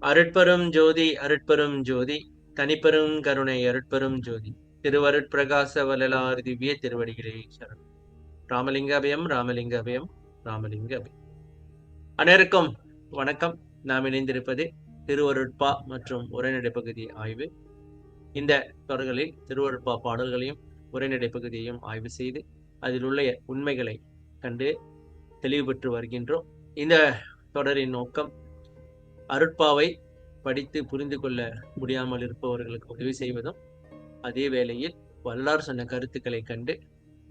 அருட்பெரும் ஜோதி அருட்பெரும் ஜோதி தனிப்பெரும் கருணை அருட்பெரும் ஜோதி திருவருட்பிரகாச வள்ளலார் திவ்ய திருவடிகளே சரணம். ராமலிங்க அபயம் ராமலிங்க அபயம் ராமலிங்க அபயம். அனைவருக்கும் வணக்கம். நாம் இணைந்திருப்பது திருவருட்பா மற்றும் உரைநடை பகுதி ஆய்வு. இந்த தொடர்களில் திருவருட்பா பாடல்களையும் உரைநடை பகுதியையும் ஆய்வு செய்து அதில் உள்ள உண்மைகளை கண்டு தெளிவு பெற்று வருகின்றோம். இந்த தொடரின் நோக்கம் அருட்பாவை படித்து புரிந்து கொள்ள முடியாமல் இருப்பவர்களுக்கு உதவி செய்வதும், அதே வேளையில் வல்லார் சொன்ன கருத்துக்களை கண்டு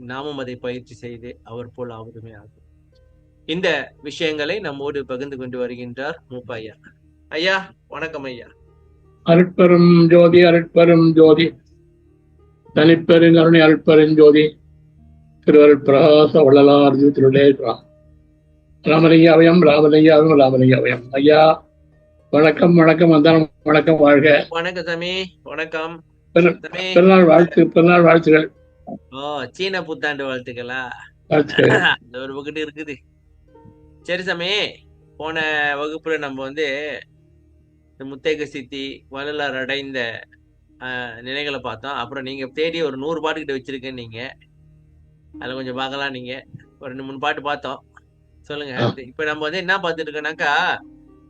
நாமும் அதை பயிற்சி செய்து அவர் போல் ஆவதுமே ஆகும். இந்த விஷயங்களை நம்மோடு பகிர்ந்து கொண்டு வருகின்றார் மூப்ப ஐயா. ஐயா வணக்கம் ஐயா. அருட்பெரும் ஜோதி அருட்பெரும் ஜோதி தனிப்பெருங்கருணை அருட்பெரும் ஜோதி திருவருட்பிரகாச வள்ளலார் திருடேஸ்வரா ராமலிங்க அபயம் ராமலிங்க அபயம் ராமலிங்க அபயம். ஐயா வணக்கம். வணக்கம் வந்தாலும் வணக்கம். வாழ்க. வணக்கம் சாமி. வணக்கம். பிறநாள் வாழ்த்துகள். சீன புத்தாண்டு வாழ்த்துக்களா? அந்த ஒரு பக்கத்து இருக்குது. சரி சாமி, போன வகுப்புல நம்ம முத்தேக சித்தி வள்ளலார் அடைந்த நிலைகளை பார்த்தோம். அப்புறம் நீங்க தேடி ஒரு 100 பாட்டு கிட்ட வச்சிருக்கேன். நீங்க அதுல கொஞ்சம் பார்க்கலாம். நீங்க ஒரு 2-3 பாட்டு பார்த்தோம். சொல்லுங்க. இப்ப நம்ம என்ன பார்த்துட்டு இருக்கோம்னாக்கா,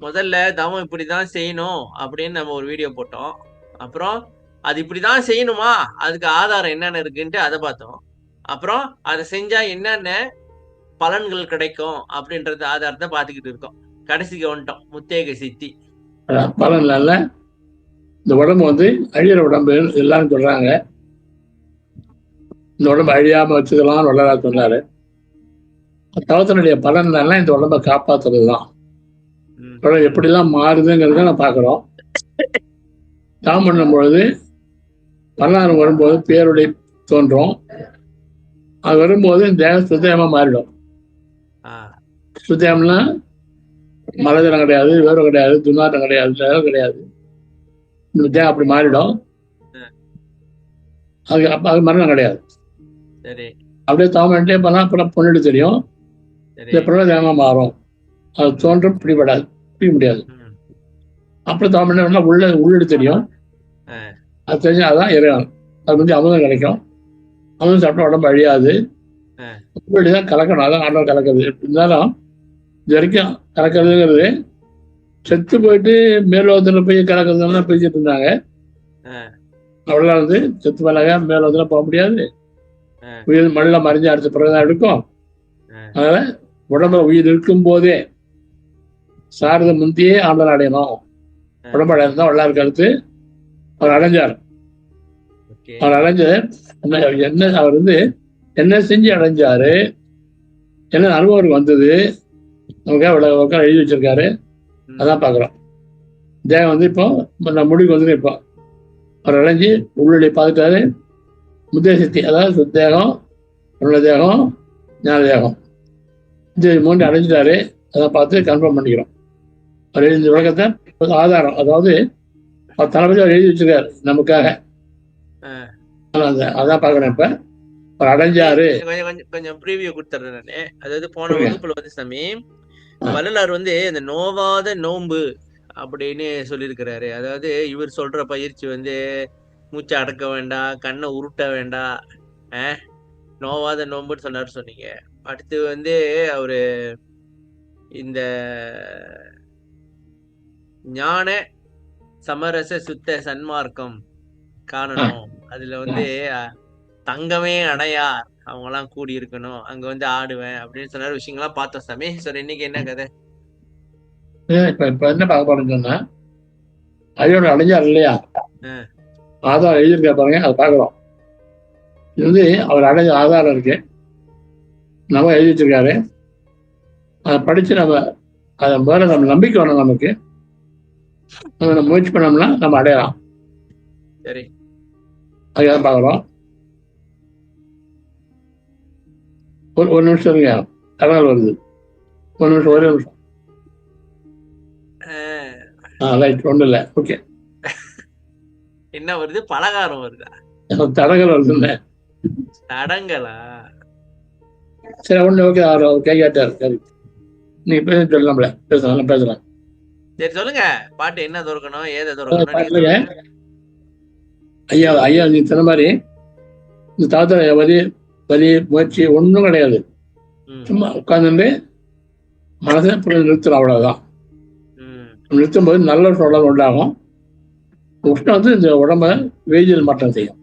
முதல்ல தவம் இப்படிதான் செய்யணும் அப்படின்னு நம்ம ஒரு வீடியோ போட்டோம். அப்புறம் அது இப்படிதான் செய்யணுமா, அதுக்கு ஆதாரம் என்னென்ன இருக்குன்ட்டு அதை பார்த்தோம். அப்புறம் அதை செஞ்சா என்னென்ன பலன்கள் கிடைக்கும் அப்படின்றது ஆதாரத்தை பார்த்துக்கிட்டு இருக்கோம். கடைசிக்கு வந்துட்டோம். முத்தேக சித்தி பலன் இல்ல. இந்த உடம்பு அழியிற உடம்பு எல்லாரும் சொல்றாங்க. இந்த உடம்பு அழியாம வச்சுக்கலாம் வள்ளலார் சொன்னாரு. தவத்தினுடைய பலன் இல்லைன்னா இந்த உடம்பை காப்பாத்துறதுதான். எப்படிலாம் மாறுதுங்கிறத நான் பார்க்குறோம். தாம் பண்ணும் பொழுது வரலாறு வரும்போது பேருடைய தோன்றும். அது வரும்போது தேவ சுத்தயமா மாறிடும். சுத்தயம்னா மலஜலம் கிடையாது, வேறு கிடையாது, துர்நாற்றம் கிடையாது, தேவம் கிடையாது. தேவம் அப்படி மாறிடும். அது மரணம் கிடையாது. அப்படியே தாமட்டே பண்ணா அப்புறம் பொண்ணுட்டு தெரியும். பிறகு தேவமா மாறும். அது தோன்றும் பிடிபடாது, பிடிக்க முடியாது. அப்புறம் தாமண்ணா உள்ளிட்டு தெரியும். அது தெரிஞ்சா அதான் இறைவன். அது அமுதம் கிடைக்கும். அமுதம் சாப்பிட்டா உடம்பு அழியாது. உள்ளிதான் கலக்கணும். அதான் ஆண்டவர் கலக்கிறது. இருந்தாலும் இது வரைக்கும் கலக்கிறதுங்கிறது செத்து போயிட்டு மேலோகத்தில் போய் கலக்கிறதுனா பேசிட்டு இருந்தாங்க. அவ்வளோ செத்து மேலாக மேலோகத்தில் போக முடியாது. உயிர் மண்ணில் மறைஞ்சு அடுத்த பிறகுதான் எடுக்கும். அதனால உடம்புல உயிர் இருக்கும் போதே சாரத முந்தியே ஆண்டவர் அடையணும். உடம்பு அடையதான் வள்ளலார் கருத்து. அவர் அடைஞ்சார். அவர் அடைஞ்சது என்ன, அவர் என்ன செஞ்சு அடைஞ்சாரு, என்ன அனுபவம் வந்தது, நமக்காக எழுதி வச்சிருக்காரு. அதான் பாக்குறோம். தேவம் இப்போ நம்ம முடிவுக்கு இப்போ அவர் அடைஞ்சு உள்ளே பார்த்துட்டாரு. முத்தேக சக்தி, அதாவது சுத்தேகம், உள்ள தேகம், ஞான தேகம், இந்த 3 அடைஞ்சிட்டாரு. அதான் பார்த்து கன்ஃபார்ம் பண்ணிக்கிறோம். அவர் இந்த விளக்கத்தை ஆதாரம், அதாவது அவர் தளபதி அவர் எழுதி வச்சிருக்காரு நமக்காக. அதான் பாக்குறேன். இப்ப அவர் அடைஞ்சாரு. கொஞ்சம் ப்ரீவியூ கொடுத்துறேன் நானு. அதாவது போன வகுப்புல சாமி வள்ளலார் இந்த நோவாத நோன்பு அப்படின்னு சொல்லியிருக்கிறாரு. அதாவது இவர் சொல்ற பயிற்சி மூச்சை அடக்க வேண்டாம், கண்ணை உருட்ட வேண்டாம், நோவாத நோன்புன்னு சொன்னாரு சொன்னீங்க. அடுத்து அவரு இந்த ஞான சமரச சுத்த சன்மார்க்கம் காணணும். அதுல தங்கமே அடையார் அவங்க எல்லாம் கூடி இருக்கணும், அங்க ஆடுவேன் அப்படின்னு சொன்னாரு. விஷயங்கள்லாம் பார்த்தோம் சாமி. சார் இன்னைக்கு என்ன கதை? இப்ப என்ன பார்க்க போறேன்னு சொன்னா, அதையோட அடைஞ்சார் இல்லையா, ஆதாரம் எழுதியிருக்கா பாருங்க. அதை பார்க்குறோம். இது அவர் அடைஞ்ச ஆதாரம் இருக்கு, நம்ம எழுதி வச்சிருக்காரு. அதை படிச்சு நம்ம அதை மேல நம்ம நம்பிக்கை வேணும். நமக்கு நம்ம முயற்சி பண்ணோம்னா நம்ம அடையலாம். சரி, அதுதான் பார்க்குறோம். ஒரு நிமிஷம் இருங்க, தகவல் வருது. ஒரு நிமிஷம், ஒரே நிமிஷம். ரைட், ஒன்றும் இல்லை. ஓகே, என்ன வருது? பலகாரம் வருதா? தடங்கள் வருதுல்ல. தடங்களா? சரி, ஒண்ணு. ஓகே, கேட்டாரு. சரி, நீ பேச சொல்லலாம்ல, பேசலாம். சரி சொல்லுங்க. பாட்டு என்ன துறக்கணும், ஏதை துறக்கணும் நீங்க பாட்டுலங்க சொல்லுங்க. ஐயா ஐயா நீ சொன்ன மாதிரி இந்த தாத்தா வலி வலி முயற்சி ஒன்றும் கிடையாது. ம், சும்மா உட்காந்துட்டு மனசை நிறுத்தணும், அவ்வளவுதான். ம், நிறுத்தும் போது நல்ல உடல் உண்டாகும். உஷ்ணம் வந்து இந்த உடம்ப வேதியியல் மாற்றம் செய்யும்.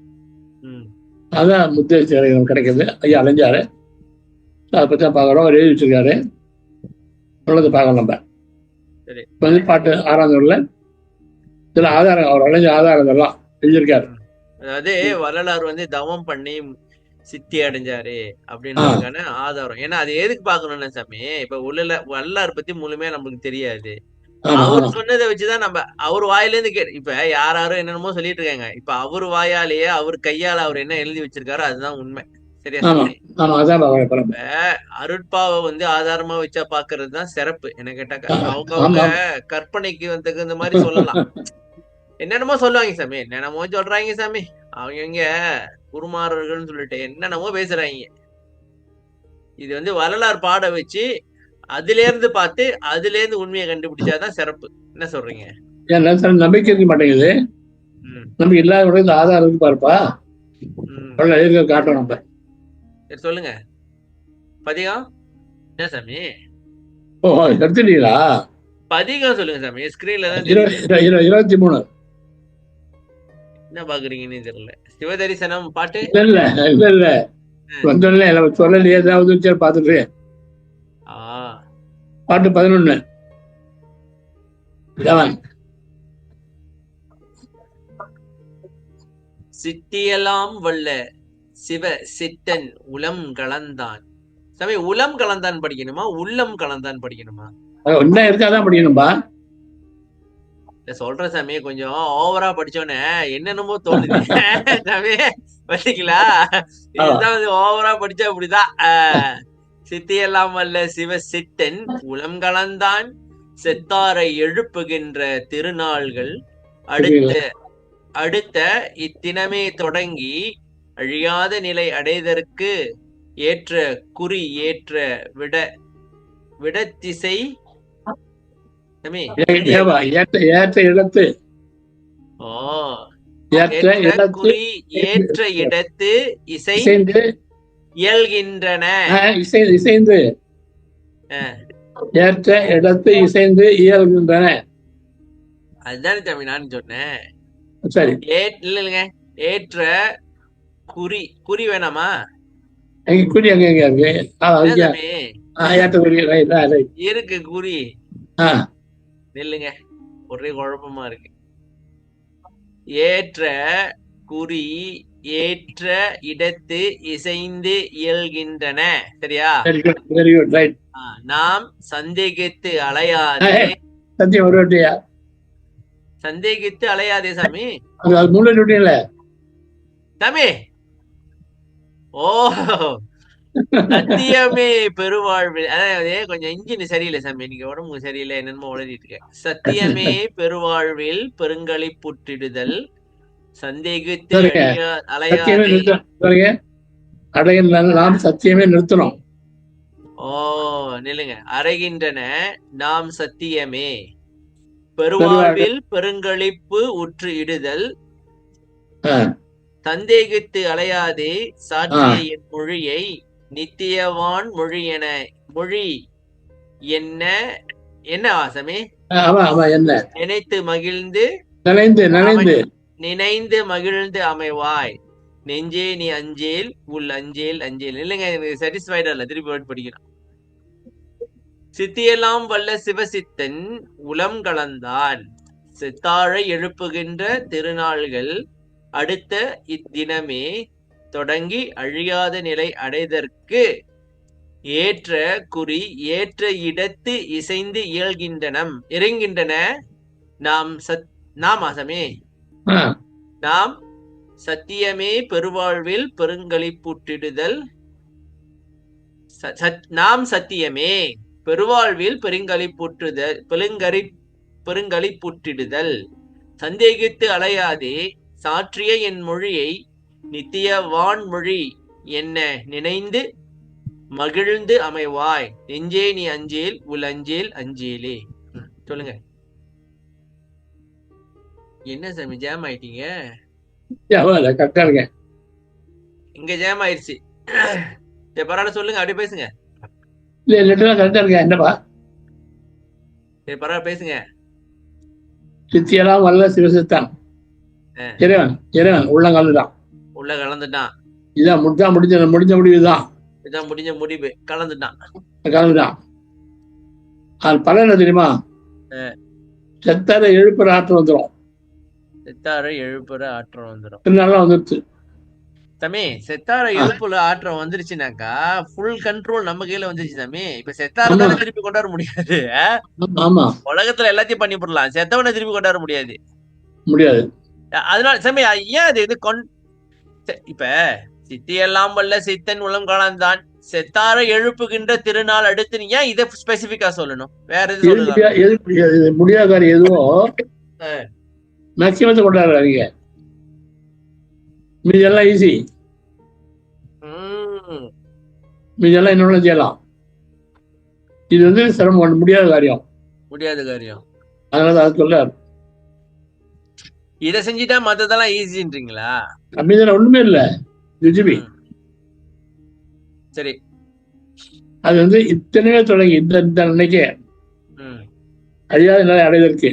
ம். அதான் முத்திரை கிடைக்குது. ஐயா அலைஞ்சாரு, அதை பற்றி தான் பார்க்குறோம். அவர் எழுதி வச்சிருக்காரு, நல்லது பார்க்கலாம் நம்ம. சரி. இப்போ வந்து பாட்டு 6ஆம் நூல்ல சில ஆதாரம், அவர் அலைஞ்ச ஆதாரங்கள்லாம் எழுதியிருக்காரு. அதாவது வள்ளலார் வந்து தவம் பண்ணி சித்தி அடைஞ்சாரு அப்படின்றதுக்கான ஆதாரம். ஏன்னா அது எதுக்கு பாக்கணும்னா சாமி, இப்ப வள்ளலார் பத்தி முழுமையா நமக்கு தெரியாது. ஆமா அவர் ஆமா சொன்னதை வச்சுதான் நம்ம அவர் வாயில இருந்து இப்ப யாரும் என்னென்னமோ சொல்லிட்டு இருக்காங்க. இப்ப அவர் வாயாலேயே அவர் கையால அவர் என்ன எழுதி வச்சிருக்காரோ அதுதான் உண்மை. சரியா ஆமா சாமி? ஆமா அதான் பார்க்குறேன். இப்ப அருட்பாவை வந்து ஆதாரமா வச்சா பாக்குறதுதான் சிறப்பு. என்ன கேட்டாக்கா அவங்கவுங்க ஆமா கற்பனைக்கு தகுந்த மாதிரி சொல்லலாம். என்னென்னமோ சொல்லுவாங்க சாமி, என்னென்னமோ சொல்றாங்க சாமி. அவங்க குருமாரர்கள்னு சொல்லிட்டு என்னென்னமோ பேசுறாங்க. இது வந்து வரலாறு பாட வச்சு அதுல இருந்து பார்த்து அதுல இருந்து உண்மையை கண்டுபிடிச்சாதான் சிறப்பு. என்ன சொல்றீங்க? ஏன்னா சார் நம்பிக்கை இருக்க மாட்டேங்குது. ம், நம்பிக்கை இல்லாத விட இந்த ஆதாரம் இருக்கு பாருப்பா, ம். எழுதி காட்டணும் நம்ம. சரி சொல்லுங்க. பதிகம் என்ன சாமி? ஓ எடுத்துட்டீங்களா? பதிகம் சொல்லுங்க சாமி. ஸ்கிரீன்ல தான் தெரியுது. 23. என்ன பாக்குறீங்கன்னு தெரியல. சிவதரிசனம் பாட்டு இல்ல இல்ல இல்ல இல்ல, வந்தோடனே நம்ம சொல்லலையே ஏதாவது சரி பார்த்துட்டு. ஆ பாட்டு 11. சித்தியெல்லாம் வல்ல சிவ சித்தன் உளம் கலந்தான். சாமி உளம் கலந்தான் படிக்கணுமா உள்ளம் கலந்தான் படிக்கணுமா? என்ன இருக்காதான் படிக்கணும்பா. சொல்ற சாமி, கொஞ்சம் ஓவரா படிச்சோன்னே என்னென்னமோ தோணுது. சாமி பாத்தீங்களா? இதுதான் ஓவரா படிச்சா அப்படிதான். சித்தியெல்லாம் வல்ல சிவ சித்தன் உளம் கலந்தான் செத்தாரை எழுப்புகின்ற திருநாள்கள் அடுத்த இத்தினமே தொடங்கி அழியாத நிலை அடைதற்கு ஏற்ற குறி ஏற்ற விடத்திசை ஏற்ற இடத்து குறி ஏற்ற இடத்து இசைந்து இயல்கின்றன. இசைந்து ஏற்ற இடத்து இசைந்து இயல்கின்றன. அதுதானே தம்பி நான் சொன்னேன். சரி இல்லைங்க, ஏற்ற குறி குறி வேணாமா? குறி அங்க இருக்கு குறி. இல்லைங்க, ஒரே குழப்பமா இருக்கு. ஏற்ற குறி ஏற்ற இடத்து இசைந்து இயல்கின்றன. சரியா? நாம் சந்தேகித்து அலையாதே. சந்தேகித்து அலையாதே சாமி. சாமி ஓ சத்தியமே பெருவாழ்வில். அதாவது கொஞ்சம் இன்ஜின் சரியில்லை சாமி, இன்னைக்கு உடம்பு சரியில்லை, என்னென்னமோ உளறிட்டு இருக்கேன். சத்தியமே பெருவாழ்வில் பெருங்களி புற்றிடுதல் சந்தேகித்து அலையாதே. நாம் சத்தியமே நிறுத்தணும். ஓ நில்லுங்க. அறைகின்றன நாம் சத்தியமே பெருவாழ்வில் பெருங்களிப்பு உற்று இடுதல் சந்தேகித்து அலையாதே சாற்றிய என் மொழியை நித்தியவான் மொழி என்ன என்ன வாசமே நினைத்து மகிழ்ந்து நினைந்து மகிழ்ந்து அமைவாய் நெஞ்சே நீ அஞ்சேல் உள் அஞ்சேல் அஞ்சேல். இல்லைங்க, எனக்கு சாட்டிஸ்ஃபைடா இல்ல, திருப்பி படிக்கணும். சித்தியெல்லாம் வல்ல சிவசித்தன் உளம் கலந்தான் செத்தாழை எழுப்புகின்ற திருநாள்கள் அடுத்த இத்தினமே தொடங்கி அழியாத நிலை அடைதற்கு ஏற்ற குறி ஏற்ற இடத்து இசைந்து இறங்கின்றன. நாம் ஆசமே நாம் சத்தியமே பெருவாழ்வில் பெருங்களிப்புற்றிடுதல் நாம் சத்தியமே பெருவாழ்வில் பெருங்களிப்புற்றிடுதல் சந்தேகித்து அலையாதே சாற்றிய என் மொழியை நித்திய வான்மொழி என்ன நினைந்து மகிழ்ந்து அமைவாய் நெஞ்சே நீ அஞ்சேல் உள் அஞ்சேல் அஞ்சேலே. சொல்லுங்க. என்ன சாமி ஜாம் ஆயிட்டீங்க? கரெக்டா இருக்கேன். இங்க ஜாம் ஆயிடுச்சு. சரி பரவாயில்ல, சொல்லுங்க, அப்படியே பேசுங்க. இல்ல லிட்டரா கரெக்டா இருக்கேன். என்னப்பா? சரி பரவாயில்ல, பேசுங்க. சித்தியெல்லாம் வல்ல சிவசித்தான் இறைவன். இறைவன் உள்ளங்காலுதான். உள்ள கலந்துட்டான். இதான் முடிஞ்ச முடிவுதான். இதான் முடிஞ்ச முடிவு. கலந்துட்டான். கலந்துதான். அது பலன் என்ன தெரியுமா? செத்தார எழுப்புற ஆற்றல் வந்துடும். செத்தார எழுப்புற ஆற்றம் வந்துடும். நல்லா வந்துருச்சு தம்பி. செத்தார எழுப்புல ஆற்றம் வந்துருச்சுனாக்கா ஃபுல் கண்ட்ரோல் நம்ம கையில வந்துருச்சு தம்பி. இப்ப செத்தார தானே திருப்பி கொண்டாட முடியாது. ஆமா, உலகத்துல எல்லாத்தையும் பண்ணி போடலாம், செத்தவனை திருப்பி கொண்டாட முடியாது. முடியாது. அதனால சாமி ஏன் அது இது இப்ப சித்தி எல்லாம் வல்ல சித்தன் உளம் காணான் செத்தார எழுப்புகின்ற திருநாள் அடுத்து நீ ஏன் இதை ஸ்பெசிபிக்கா சொல்லணும்? வேற எது சொல்லலாம்? முடியாத எதுவோ மேக்சிமத்தை கொண்டாடுறாங்க. மீதெல்லாம் ஈஸி. மீதெல்லாம் இன்னொன்னு செய்யலாம். இது வந்து சிரமம், முடியாத காரியம். அதனால அதை சொல்ல இதை செஞ்சுட்டா மத்ததெல்லாம் ஈஸின்றீங்களா? அப்படிதான் ஒண்ணுமே இல்ல. சரி, அது வந்து இத்தனையே தொடங்கி இந்த அன்னைக்கே அழியாத நிலை அடைவதற்கு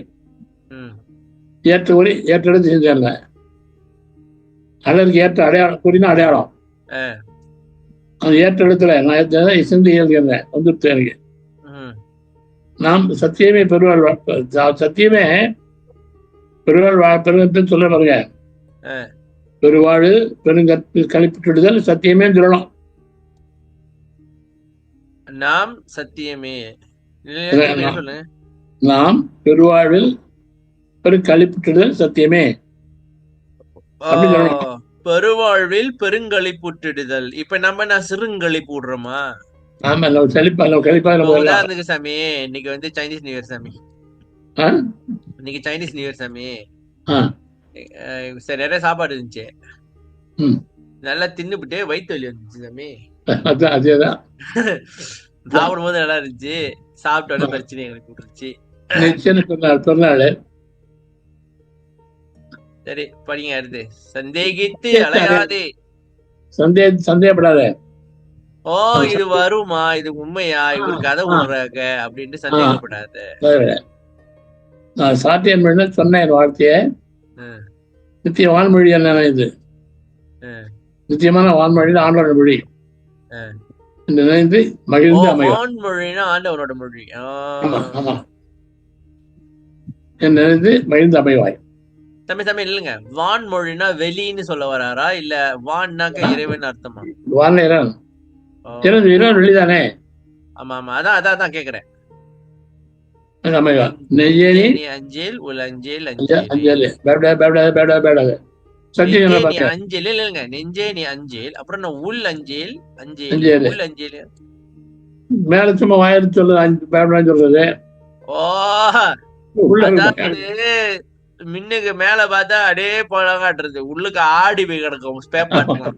ஏற்ற ஒளி ஏற்றெடுத்து செஞ்சாங்க. அதற்கு ஏற்ற அடையாளம் கூறினா அடையாளம். அந்த ஏற்ற இடத்துல நான் சிந்தி எழுதுகிறேன் வந்துருச்சு எனக்கு. நாம் சத்தியமே பெருவாழ் சத்தியமே பெருவாழ் பெருங்கன்னு சொல்ல பாருங்க. பெருவாழ் பெருங்கற்பு கழிப்பிட்டுடுதல் சத்தியமே சொல்லணும். நாம் சத்தியமே நாம் பெருவாழ்வில் பெருங்கழிப்புட்டுடுதல் சத்தியமே. பெருவாழ்வில் பெருங்கழிப்புட்டுடுதல். இப்ப நான் சிறுங்களிப்பு விடுறோமா? ஆமா, கழிப்பா. சாமி இன்னைக்கு வந்து சைனீஸ் நியூ இயர் சாமி. இன்னைக்கு சைனீஸ் நியூ இயர் சாமி. சரி, நிறைய சாப்பாடு இருந்துச்சு. நல்லா தின்னுபிட்டு வயிற்று வலி வந்துச்சு சாமி. அதேதான். சாப்பிடும் போது நல்லா இருந்துச்சு, சாப்பிட்ட பிரச்சனை எங்களுக்கு விட்டுருச்சு. சரி படிங்க அடுத்து. சந்தேகித்து அலையாதே. சந்தேகப்படாத. ஓ இது வருமா, இது உண்மையா, இவரு கதை விடுறாங்க அப்படின்ட்டு சந்தேகப்படாத. நான் சாத்தியம் பண்ண சொன்னேன் வார்த்தைய. நித்திய வான்மொழி என்ன இது? நித்தியமான வான்மொழி ஆண்டோட மொழி. நினைந்து மகிழ்ந்து அமையும். வான்மொழினா ஆண்டவனோட மொழி. நினைந்து மகிழ்ந்து அமைவாய். தம்பி இல்லைங்க, வான்மொழினா வெளின்னு சொல்ல வராரா இல்ல வான்னாக்க இறைவன் அர்த்தமா? வான் இறைவன். இறைவன் வெளிதானே. ஆமா ஆமா, அதான் கேக்குறேன். அஞ்சேல் உலஞ்சேல் அஞ்சேல் அஞ்சேல் இல்லங்க, நெஞ்சே நீ அஞ்சேல். அப்புறம் நான் உள் அஞ்சேல் அஞ்சேல் உள் அஞ்சேல். மேல சும்மா வாயிறு சொல்லுது சொல்றது. ஓ மின்னுக்கு மேல பார்த்தா அடே போல காட்டுறது, உள்ளுக்கு ஆடி போய் கிடக்கும் ஸ்பேர் பார்ட்லாம்.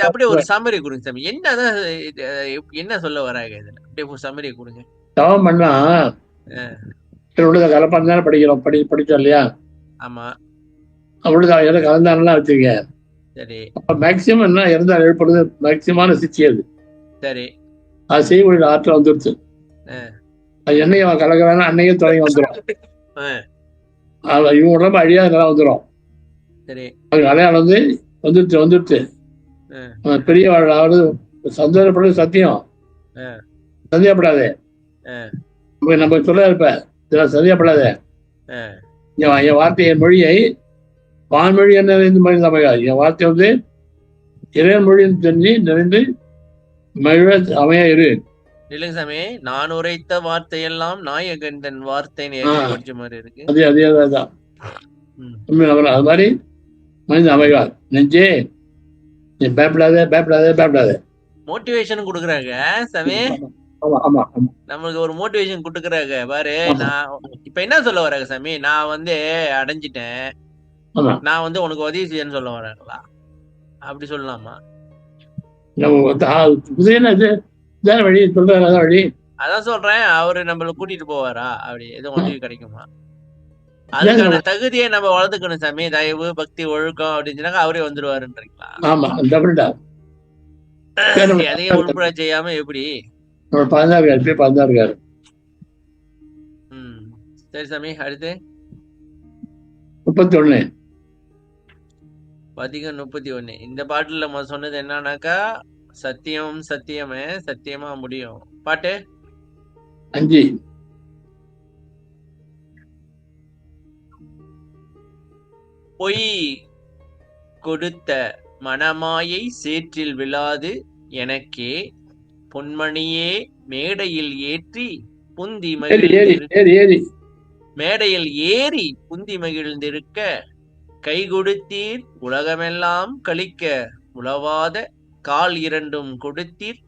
அப்படியே ஒரு சம்மரி கொடுங்க சாமி. என்னதான் என்ன சொல்ல வராங்க இதுல? அப்படியே ஒரு சம்மரி கொடுங்க. தவம் பண்ணா கலப்பாந்தானே படிக்கிறோம், படிச்சோம் இல்லையா? ஆமா, அவ்வளவுதான். கலந்தானெல்லாம் வச்சிருக்க. சரி, அப்ப மேக்சிமம் என்ன இருந்தால் ஏற்படுது மேக்சிமான சிச்சி அது. சரி, அது செய்யக்கூடிய ஆற்றல் வந்துருச்சு. அது என்னைக்கு அவன் கலக்கிறானா அன்னைக்கே தொடங்கி வந்துடும். இவன் உடம்பு அழியாத நிலம் வந்துடும். சரி, அது அடையாளம் வந்துருச்சு. பெரிய அதாவது சந்தோஷப்படுறது சத்தியம். சந்தேகப்படாதே. நம்ம சொல்ல இருப்ப சந்தேகப்படாத. என் வார்த்தை என் மொழியை வான்மொழி என்ன மொழி அமையாது. என் வார்த்தை வந்து இறைவன் மொழின்னு தெரிஞ்சு நிறைந்து மகிழ அமையா இரு. இல்லைங்க சாமி, நான் உரைத்த வார்த்தையெல்லாம் நாயகன் வார்த்தை படிச்ச மாதிரி இருக்கு. அதேதான். அது மாதிரி மனித அமைவார். நெஞ்சே நீ பயப்படாத. மோட்டிவேஷன் கொடுக்குறாங்க சாமி. நம்மளுக்கு ஒரு மோட்டிவேஷன் கொடுக்குறாங்க பாரு. நான் இப்ப என்ன சொல்ல வராங்க சாமி? நான் வந்து அடைஞ்சிட்டேன், நான் வந்து உனக்கு உதவி செய்யன்னு சொல்ல வராங்களா? அப்படி சொல்லலாமா? வழி சொல்றாங்க. வழி அதான் சொல்றேன், அவரு நம்மள கூட்டிட்டு போவாரா? அப்படி எதுவும் உதவி கிடைக்குமா? அதுக்கான தகுதியை நம்ம வளர்த்துக்கணும் சாமி. தயவு, பக்தி, ஒழுக்கம் அப்படின்னு சொன்னாக்க அவரே வந்துருவாருன்றீங்களா? ஆமா, டபுள்டா. எதையும் உள்பட செய்யாம எப்படி? 16 இருக்காரு, இப்பயே 16 இருக்காரு. சரி சாமி, அடுத்து 31. பதிகம் 31. இந்த பாட்டுல நம்ம சொன்னது என்னன்னாக்கா, சத்தியம் சத்தியமே சத்தியமா முடியும். பாட்டு 5. பொய் கொடுத்த மணமாயை சேற்றில் விழாது எனக்கே பொன்மணியே மேடையில் ஏற்றி புந்தி மேடையில் ஏறி புந்தி மகிழ்ந்திருக்க கை கொடுத்தீர் உலகமெல்லாம் கழிக்க உழவாத கால் இரண்டும் கொடுத்தீர்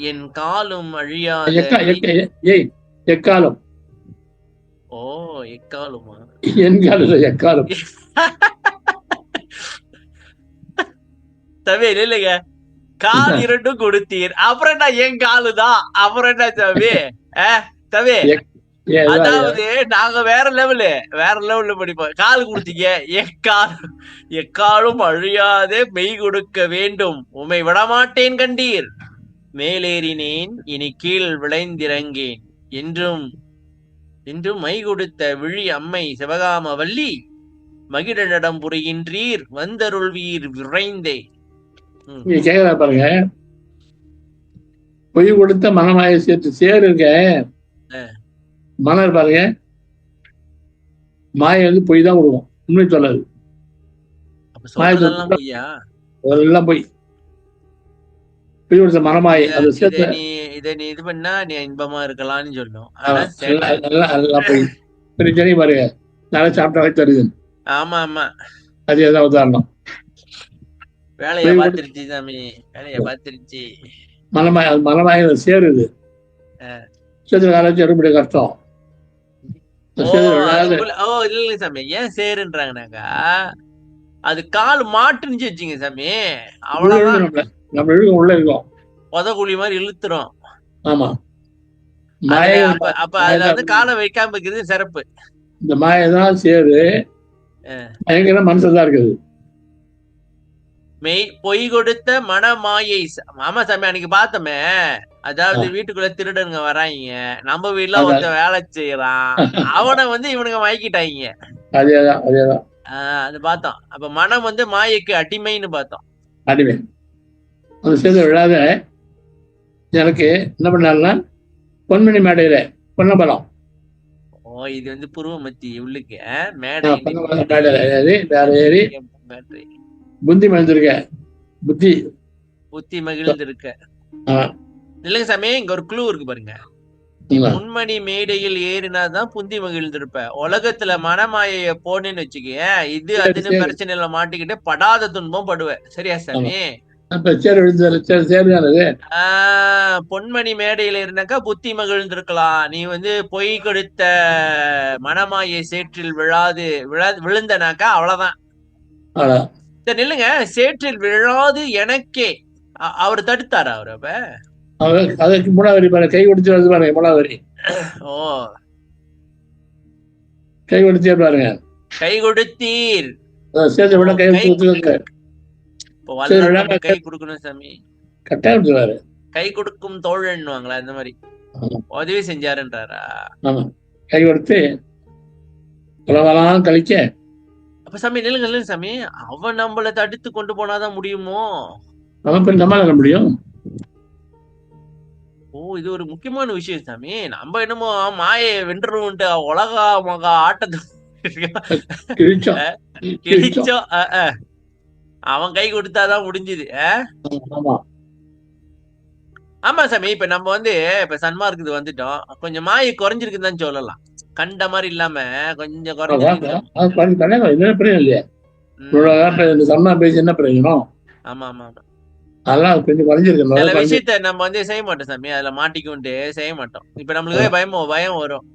என் காலும் அழியாத எக்காலம். ஓ, எக்காலுமா? என் காலம் எக்காலம். தவே இல்லைங்க, கால் இரண்டும் கொடுத்தீர், அப்புறம் என்ன என் காலுதான், அப்புறம் என்ன தவே? தவே, அதாவது நாங்க வேற லெவல்ல படிப்போம். கால் கொடுத்தீங்க, எக்காலும் அழியாதே மெய் கொடுக்க வேண்டும், உமை விடமாட்டேன் கண்டீர், மேலேறினேன் இனி கீழ் விளைந்திறங்கேன் என்றும் என்றும் மை கொடுத்த விழி அம்மை சிவகாம வள்ளி மகிழனிடம் புரிகின்றீர் வந்தருள்வீர் விரைந்தே. கேக்குறா பாருங்க, பொய் கொடுத்த மனமாய சேர்த்து சேர் இருக்க மலர் பாருங்க, மாயை வந்து பொய் தான் கொடுக்கும், உண்மை சொல்லாது. அதெல்லாம் பொய். பொய் கொடுத்த மனமாயை அதை சேர்த்து இதை நீ இது பண்ணா நீ இன்பமா இருக்கலாம்னு சொல்லும். அதெல்லாம் பொய். பிரச்சனை பாருங்க, நல்லா சாப்பிட்டாவே தருது. ஆமா ஆமா, அது ஏதாவது உதாரணம். வேலையை பார்த்துருச்சு சாமி, வேலையை பார்த்துருச்சு. மனமாய சேருது, சேர்த்து காலச்சு எடுப்படி கஷ்டம். இல்ல சாமி, ஏன் சேருன்றாங்கனாக்கா அது கால் மாட்டுன்னு வச்சுங்க சாமி, அவ்வளவுதான். நம்ம உள்ள இருக்கோம், உதகுழி மாதிரி இழுத்துரும். ஆமா, அப்ப அதுல வந்து காலை வைக்காம இருக்கிறது சிறப்பு. இந்த மாயதான் சேரு, பயங்கர மனசுதான் இருக்குது. மெய் பொய் கொடுத்த மனமாயை. ஆமா சாமி, அன்னைக்கு பார்த்தோமே, அதாவது வீட்டுக்குள்ள திருடனுங்க வராங்க, நம்ம வீட்டுல ஒருத்த வேலை செய்யறான், அவனை வந்து இவனுங்க மயக்கிட்டாங்க. அதேதான் அதேதான். அது பார்த்தோம். அப்ப மனம் வந்து மாயைக்கு அடிமைன்னு பார்த்தோம். அடிமை. அது சேர்ந்து விழாத எனக்கு என்ன பண்ணாருன்னா பொன்மணி மேடையில பொன்னம்பலம். ஓ, இது வந்து புருவ மத்தி உள்ளுக்கு மேடை வேற ஏறி புத்தி மகிழ்ந்திருக்க, புத்தி மகிழ்ந்திருக்க. இல்லைங்க சாமி, இங்க ஒரு குழு இருக்கு பாருங்க. முன்மணி மேடையில் ஏறினாதான் புந்தி மகிழ்ந்திருப்ப. உலகத்துல மனமாய போனேன்னு வச்சுக்க, இது அதுன்னு பிரச்சனையில மாட்டிக்கிட்டு படாத துன்பம் படுவேன். சரியா சாமி? பொன்மணி மேடையில இருந்தாக்கா புத்தி மகிழ்ந்திருக்கலாம். நீ வந்து பொய் கொடுத்த மனமாயை சேற்றில் விழுந்தனாக்கா அவ்வளவுதான். சரி நில்லுங்க, சேற்றில் விழாது எனக்கே அவர் தடுத்தாரா? அவரு அப்ப அதுக்கு மூணாவரி பாருங்க, கை கொடுத்து வருது பாருங்க, மூணாவரி. ஓ, கை கொடுத்தே பாருங்க, கை கொடுத்தீர், சேர்த்து விட கை கொடுத்து கை கொடுக்கணும் சாமி, கட்டாயம் கை கொடுக்கும் தோழன்னுவாங்களா, இந்த மாதிரி உதவி செஞ்சாருன்றாரா? ஆமா, கை கொடுத்து உலகெல்லாம் கழிக்க. அப்ப சாமி நில்லுங்க சாமி, அவன் நம்மள தடுத்து கொண்டு போனாதான் முடியுமோ? நம்ம முடியும். ஓ, இது ஒரு முக்கியமான விஷயம் சாமி. நம்ம என்னமோ மாயை வென்றுட்டு உலக மகா ஆட்டத்தை கிழிச்சோம். அவன் கை கொடுத்தாதான் முடிஞ்சுது. ஆமா சாமி, இப்ப நம்ம வந்து இப்ப சன்மார்க்கு வந்துட்டோம், கொஞ்சம் மாயை குறைஞ்சிருக்குன்னு தான் சொல்லலாம். கண்ட மாதிரி இல்லாம கொஞ்சம் குறைஞ்சிருக்கு. ஆமா ஆமா ஆமா, அதெல்லாம் கொஞ்சம் குறைஞ்சிருக்கு. சில விஷயத்த நம்ம வந்து செய்ய மாட்டோம் சாமி, அதுல மாட்டிக்கிட்டு செய்ய மாட்டோம். இப்ப நம்மளுக்கு பயம் வரும்.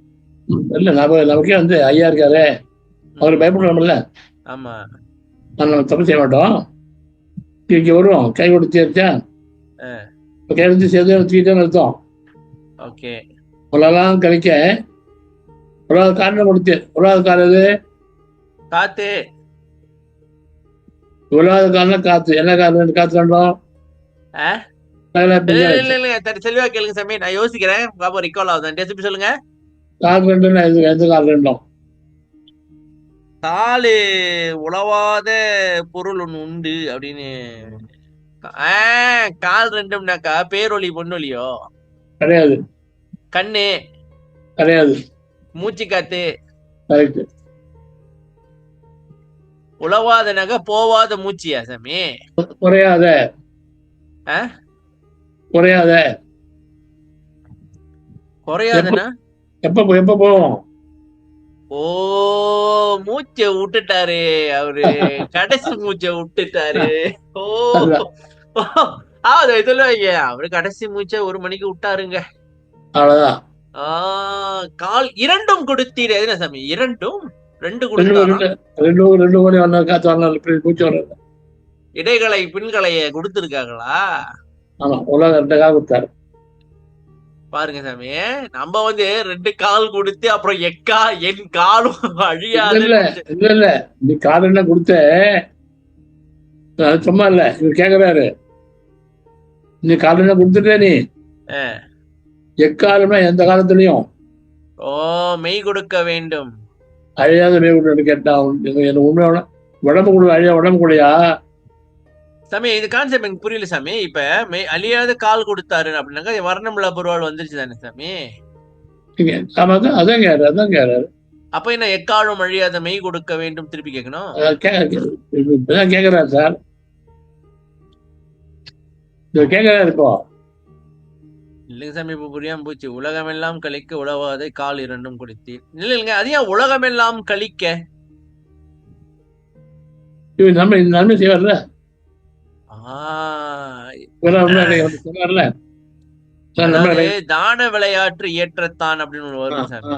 இல்ல நமக்கே வந்து ஐயா இருக்காரு, அவரு பயப்படுறோம்ல. ஆமா, நம்ம தப்பு செய்ய மாட்டோம். இங்க வருவோம், கை கொடுத்து கை எடுத்து சேர்த்து தூக்கிட்டே நிறுத்தோம். ஓகே, உலகெல்லாம் கழிக்க உலக காரணம் கொடுத்து உலக காரது காத்து. உலக காரணம் காத்து. என்ன காரணம் காத்து கண்டோம்? தெளிவா கேளுங்க சாமி, நான் யோசிக்கிறேன். பாப்பா ரிகால் ஆகுது, திருப்பி சொல்லுங்க. கால் ரெண்டுன்னா எந்த கால் ரெண்டும்? காலு உழவாத பொருள் ஒண்ணு உண்டு அப்படின்னு. கால் ரெண்டும்னாக்கா பேரொளி பொன்னொலியோ? கிடையாது. கண்ணு கிடையாது. மூச்சு காத்து. கரெக்ட். உழவாதனாக்கா போவாத மூச்சியா சாமி? குறையாத. குறையாத. குறையாதுன்னா எப்ப எப்ப போவோம்? ஓ, மூச்சை விட்டுட்டாரு அவரு, கடைசி மூச்சை விட்டுட்டாரு. ஓ சொல்லுவாங்க, அவரு கடைசி மூச்சை 1 மணிக்கு விட்டாருங்க. அவ்வளவுதான். கால் இரண்டும் கொடுத்தீர். எதுனா சாமி இரண்டும்? 2 இடைகளை பின்களைய கொடுத்திருக்காங்களா? ஆமா, உலக 2 கால் கொடுத்தாரு. பாருங்க சாமி, நம்ம 2 கால் கொடுத்து அப்புறம் என் காலும் அழியாது. இல்ல நீ கால் என்ன கொடுத்த? சும்மா இல்ல, இவர் கேக்குறாரு, நீ கால் என்ன கொடுத்துட்ட? நீ எக்காலம்னா எந்த காலத்திலையும் மெய் கொடுக்க வேண்டும், அழியாத மெய் கொடுக்க கேட்டா உண்மையான உடம்பு கொடு, அழியா உடம்பு கூடயா சாமி? இது கான்செப்ட் எனக்கு புரியல சாமி. இப்ப அழியாத கால் கொடுத்தாரு அப்படின்னாக்கா வர்ணமுள்ள பொருள் வந்துருச்சு தானே சாமி? அதான் கேறாரு. அப்ப என்ன எக்காலும் அழியாத மெய் கொடுக்க வேண்டும் திருப்பி கேட்கணும்? கேக்குறாரு சார், கேக்குறாரு இப்போ. இல்லைங்க சாமி, இப்ப புரியாம போச்சு. உலகமெல்லாம் கழிக்க உழவாதை கால் 2 கொடுத்தீர். இல்லைங்க, அது ஏன் உலகமெல்லாம் கழிக்க? நன்மை செய்வார்ல. தான விளையாட்டு ஏற்றத்தான் அப்படின்னு வரும் சாமி.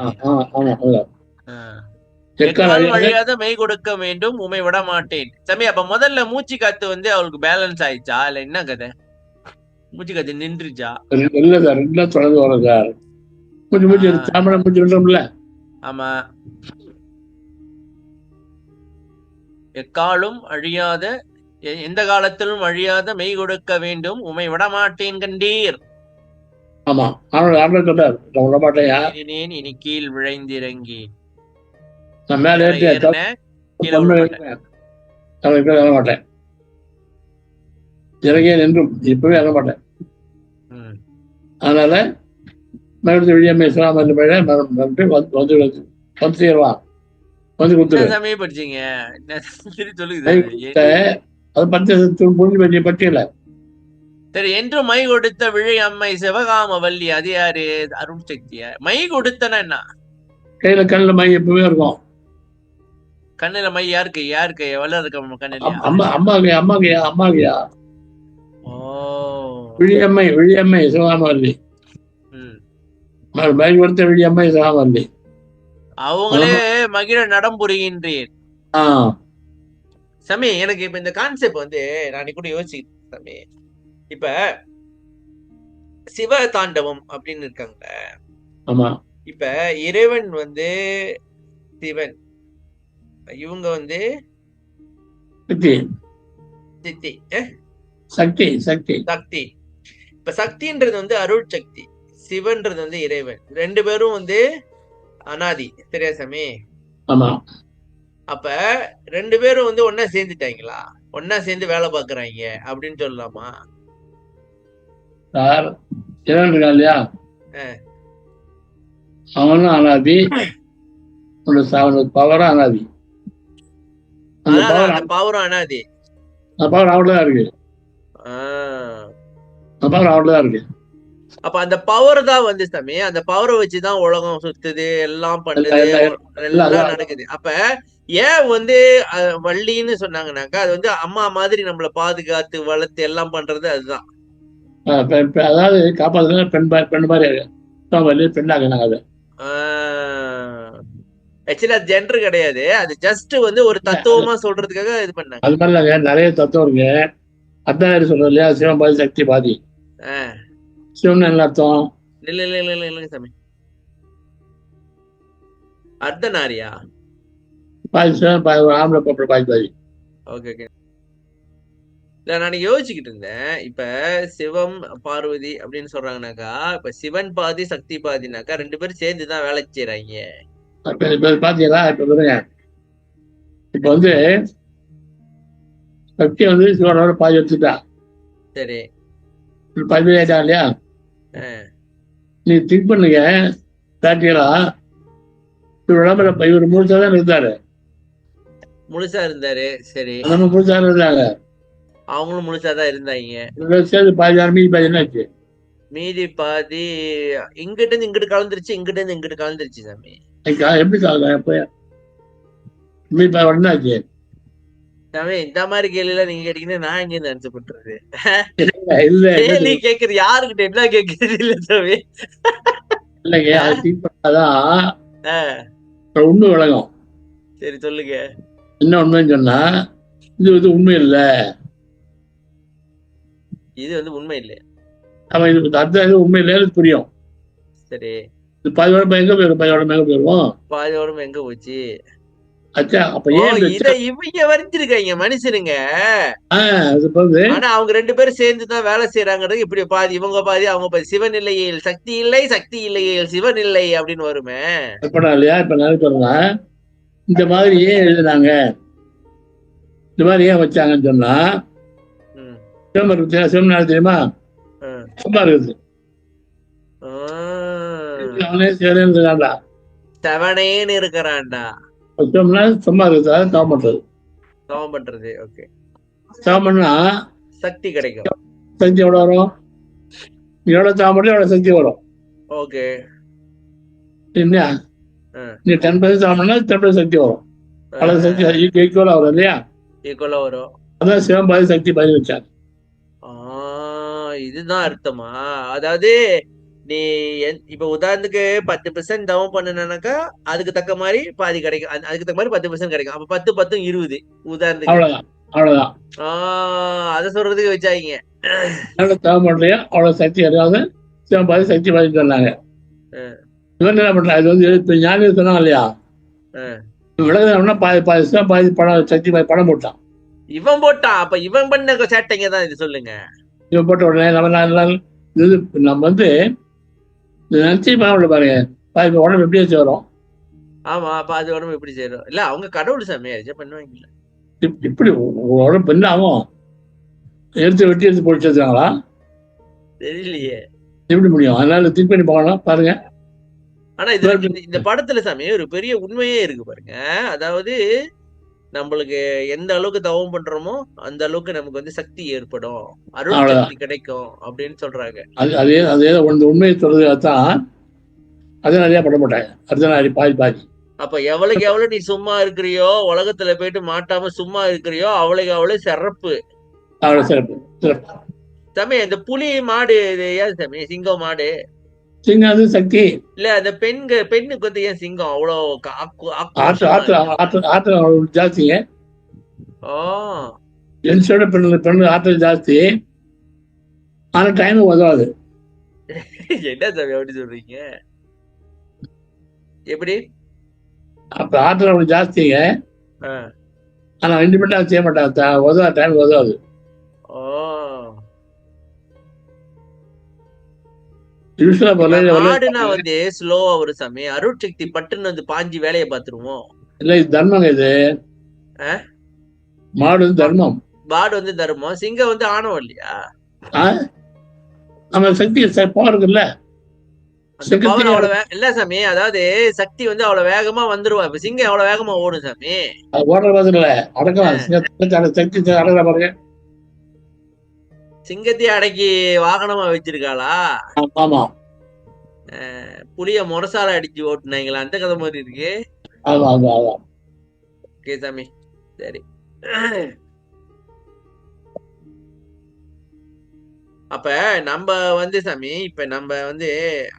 அழியாத மெய் கொடுக்க வேண்டும், உமை விட மாட்டேன் சாமி. அப்ப முதல்ல மூச்சு காத்து அவளுக்கு பேலன்ஸ் ஆயிடுச்சா இல்ல என்ன கதை? மூச்சு காத்து நின்றுச்சா? இல்ல சார், 2 தொடர்ந்து வரும் சார். மூச்சு சாமணம் மூச்சு விடுறோம்ல. ஆமா. எக்காலும் அழியாத எந்த காலத்திலும் அழியாத மெய் கொடுக்க வேண்டும், உமை விட மாட்டேன் கண்டீர். ஆமா, விட மாட்டேன். இனி கீழ் விழைந்திறங்கி மாட்டேன். இறங்கிய நின்றும் இப்பவே இறங்க மாட்டேன். அதனால மறுபடியும் விழியம்மை சிராம வந்து சேருவான், வந்து கொடுத்துருங்க. படிச்சீங்க அது பத்தி பட்டியல. சரி, என்று மை கொடுத்த விழி அம்மை சிவகாம வள்ளி, அது யாரு? அருண் சக்தியா? மை கொடுத்தனா என்ன? கையில கண்ணுல மை எப்பவே இருக்கும். கண்ணுல மை யாருக்கு? யாருக்கு? வளர இருக்க கண்ணுல? அம்மாகையா. விழியம்மை சிவகாம வள்ளி. மை கொடுத்த விழியம்மை சிவகாம வள்ளி. அவங்களே மகிழ நடம் புரிகின்றேன் சாமி. எனக்கு இப்ப இந்த கான்செப்ட் நான் கூட யோசிக்கிறேன் சாமி. இப்ப சிவ தாண்டவம் அப்படின்னு இருக்காங்க. இப்ப இறைவன் சிவன், இவங்க சித்தி சக்தி. சக்தி. இப்ப சக்தின்றது அருள் சக்தி, சிவன்றது இறைவன். 2 பேரும் அனாதி, சரியா சாமி? ஆமா. அப்ப 2 பேரும் ஒன்னா சேர்ந்துட்டாங்களா? ஒன்னா சேர்ந்து வேலை பாக்குறாங்க அப்படின்னு சொல்லலாமா? சார், இல்லையா, அவனும் அனாதி, பவரும் அனாதி. பவரும் அனாதி. பவர் அவ்வளவுதான் இருக்கு. பவர் அவ்வளவுதான் இருக்கு. அப்ப அந்த பவர் தான் சாமி, அந்த பவரை வச்சுதான் உலகம் சுத்துது, எல்லாம் பண்ணுது, எல்லாம் நடக்குது. அப்ப ஏன் வள்ளின்னு சொன்னாங்கன்னாக்கா, அது அம்மா மாதிரி நம்மள பாதுகாத்து வளர்த்து எல்லாம் பண்றது அதுதான். அதாவது காப்பாத்து பெண் மாதிரி பெண்ணாங்க. ஆக்சுவலி அது ஜெண்டர் கிடையாது, அது ஜஸ்ட் ஒரு தத்துவமா சொல்றதுக்காக இது பண்ணாங்க. அது மாதிரி நிறைய தத்துவம் இருக்கு. அதான் சொல்றது இல்லையா, சிவன் பாதி சக்தி பாதி. சிவன் என்ன அர்த்தம்? இல்ல சாமி, அர்த்தநாரியா? பாதி சிவன் பாதி ஆம்பளை பொம்பளை பாதி பாதி. Okay okay. இல்ல நான் யோசிச்சுக்கிட்டு இருந்தேன். இப்ப சிவம் பார்வதி அப்படின்னு சொல்றாங்கனாக்கா, இப்ப சிவன் பாதி சக்தி பாதினாக்கா 2 பேரும் சேர்ந்துதான் வேலை செய்யறாங்க. இப்ப பாத்தீங்களா? இப்ப பாருங்க, இப்ப வந்து சக்தி வந்து சிவனோட பாதி எடுத்துட்டா, சரி. பாதி ஆயிட்டா இல்லையா? நீ திங்க் பண்ணுங்க, பிராக்டிகலா இவர் உடம்புல இவர் முழுசா தான் இருந்தாரு, முழுசா இருந்தாரு. சரி. நம்ம முழுசா இருந்தாங்க, அவங்களும் முழுசாதான் இருந்தாங்க. சேர்ந்து பாதி மீதி பாதி என்னாச்சு? மீதி பாதி இங்கிட்ட இருந்து இங்கிட்டு கலந்துருச்சு, இங்கிட்ட இருந்து இங்கிட்டு கலந்துருச்சு சாமி. எப்படி சாகுங்க? எப்ப மீதி பாதி என்னாச்சு சாமி? இந்த மாதிரி கேள்வி நீங்க கேட்டீங்கன்னா நான் எங்க இருந்து ஆன்சர் பண்றது? இல்ல கேள்வி கேக்குறது யாருக்கிட்ட என்ன கேக்குறது இல்ல சாமி. இல்லைங்க, அது திங்க் பண்ணாதான் உண்மை விளங்கும். சரி சொல்லுங்க. என்ன உண்மைன்னு சொன்னா, இது வந்து உண்மை இல்லை, இது வந்து உண்மை இல்லை. அவன் இது அர்த்தம் எது உண்மை இல்லைன்னு புரியும். சரி. இது பாதியோட எங்க போயிடும், பாதியோட எங்க போயிடுவோம், பாதியோட எங்க போச்சு? அச்சா அப்ப ஏன் இத இவங்க வரைஞ்சிருக்காங்க மனுஷனுங்க. ஆனா அவங்க 2 பேரும் சேர்ந்துதான் வேலை செய்யறாங்கிறது இப்படி பாதி இவங்க பாதி அவங்க பாதி. சிவன் இல்லையே சக்தி இல்லை, சக்தி இல்லையே சிவன் இல்லை அப்படின்னு வருமே. இல்லையா? இப்ப நான் சொல்றேன், இந்த மாதிரி ஏன் எழுதுனாங்க, இந்த மாதிரி ஏன் வச்சாங்கன்னு சொன்னா, சிவன் தெரியுமா? சும்மா இருக்குது, அவனே சிவனேன்னு செவனேன்னு இருக்கிறான்டா. சும்மா இருக்குது, தவம் பண்றது. தவம் பண்றது. ஓகே. தவம் பண்ணா சக்தி கிடைக்கும். சக்தி எவ்வளவு வரும்? எவ்வளவு தவம் பண்ணி எவ்வளவு சக்தி வரும்? ஓகே. இல்லையா? நீ 10% தவம் பண்ணா 10% சக்தி வரும். அவ்வளவு சக்தி ஈக்குவலா வரும் இல்லையா? ஈக்குவலா வரும். அதான் சிவன் பாதி சக்தி பாதி வச்சாங்க. இதுதான் அர்த்தமா? அதாவது நீ இப்ப உதாரணத்துக்கு 10% தவம் பண்ணுனாக்கா அதுக்கு தக்க மாதிரி பாதி கிடைக்கும், அதுக்கு தக்க மாதிரி 10% கிடைக்கும். அப்ப 10 10 20 உதாரணத்துக்கு. அவ்வளவுதான். அத சொல்றதுக்கு வச்சாங்க. தவம் பண்றியா அவ்வளவு சக்தி, அதாவது சிவன் பாதி சக்தி பாதி சொன்னாங்க. இவன் என்ன பண்றான், இது வந்து இப்ப ஞானி சொன்னாங்க இல்லையா, விலகுனா பாதி பாதி சிவன் பாதி படம் சக்தி பாதி படம் போட்டான். இவன் போட்டான். அப்ப இவன் பண்ண சேட்டைங்க தான் இது. சொல்லுங்க. இவன் போட்ட உடனே நம்ம வந்து நினைச்சு பாருங்க, பாதி உடம்பு எப்படி வச்சு வரும்? ஆமா, பாதி உடம்பு எப்படி செய்யறோம்? இல்ல அவங்க கடவுள் சாமி பண்ணுவாங்க. இப்படி உடம்பு என்ன ஆகும்? எடுத்து வெட்டி எடுத்து போட்டு வச்சுருக்காங்களா? தெரியலையே எப்படி முடியும். அதனால திங்க் பண்ணி பார்க்கலாம் பாருங்க. ஆனா இது இந்த படத்துல சாமி ஒரு பெரிய உண்மையே இருக்கு பாருங்க. அதாவது நம்மளுக்கு எந்த அளவுக்கு தவம் பண்றோமோ அந்த அளவுக்கு நமக்கு வந்து சக்தி ஏற்படும், அருள் சக்தி கிடைக்கும் அப்படின்னு சொல்றாங்க. அதே உண்மையை சொல்றதுதான் அதே நிறைய பட மாட்டாங்க. அதுதான் பாதி பாதி. அப்ப எவ்வளவுக்கு எவ்வளவு நீ சும்மா இருக்கிறியோ, உலகத்துல போயிட்டு மாட்டாம சும்மா இருக்கிறியோ அவ்வளவுக்கு அவ்வளவு சிறப்பு. சாமி இந்த புலி மாடு ஏன் சாமி சிங்கம் மாடு? சிங்கம் அது சக்தி இல்ல. அந்த பெண்ணுக்கு வந்து ஏன் சிங்கம் அவ்வளவு ஜாஸ்திங்க? ஜென்ஸோட பெண்ணு ஆற்றல் ஜாஸ்தி, ஆனா டைம் உதவாது. என்ன சாமி அப்படி சொல்றீங்க? எப்படி? அப்ப ஆற்றல் அவங்களுக்கு ஜாஸ்திங்க, ஆனா இண்டிபெண்டா செய்ய மாட்டாங்க, உதவா டைம் உதவாது. மாடுனா வந்து ஸ்லோவா ஒரு சாமி, அருள் சக்தி பட்டுன்னு வந்து பாஞ்சி வேலையை பாத்துருவோம். இல்ல இது தர்மங்க. இது மாடு வந்து தர்மம், மாடு வந்து தர்மம், சிங்கம் வந்து ஆணவம் இல்லையா? நம்ம சக்தி பவர் இருக்குல்ல, இல்ல சாமி. அதாவது சக்தி வந்து அவ்வளவு வேகமா வந்துருவா. இப்ப சிங்கம் எவ்வளவு வேகமா ஓடும் சாமி? ஓடுற மாதிரி இல்ல, அடக்கலாம் சக்தி அடக்குற பாருங்க. சிங்கத்தையே அடக்கி வாகனமா வச்சிருக்காளா? ஆமா. புளிய முரசால அடிச்சு ஓட்டுனாங்களா? அந்த கதை மாதிரி இருக்கு. ஓகே சாமி, சரி. அப்ப நம்ம வந்து சாமி, இப்ப நம்ம வந்து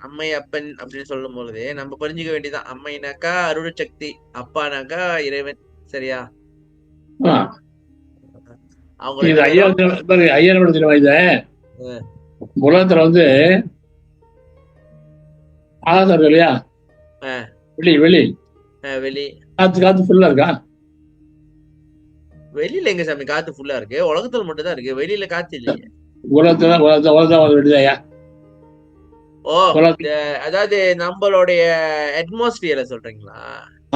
அம்மை அப்பன் அப்படின்னு சொல்லும் பொழுது நம்ம புரிஞ்சுக்க வேண்டியதான். அம்மைனாக்கா அருள் சக்தி, அப்பானாக்கா இறைவன். சரியா? உலகத்துல வந்து ஆகாசம் இல்லையா, வெளி வெளி வெளி காத்து ஃபுல்லா இருக்கா? வெளியில எங்க சாமி காத்து ஃபுல்லா இருக்கு? உலகத்துல மட்டும் தான் இருக்கு, வெளியில காத்து இல்லையே. உலகத்தான் விடுதாயா? ஓ, அதாவது நம்மளுடைய அட்மாஸ்பியர்ல சொல்றீங்களா?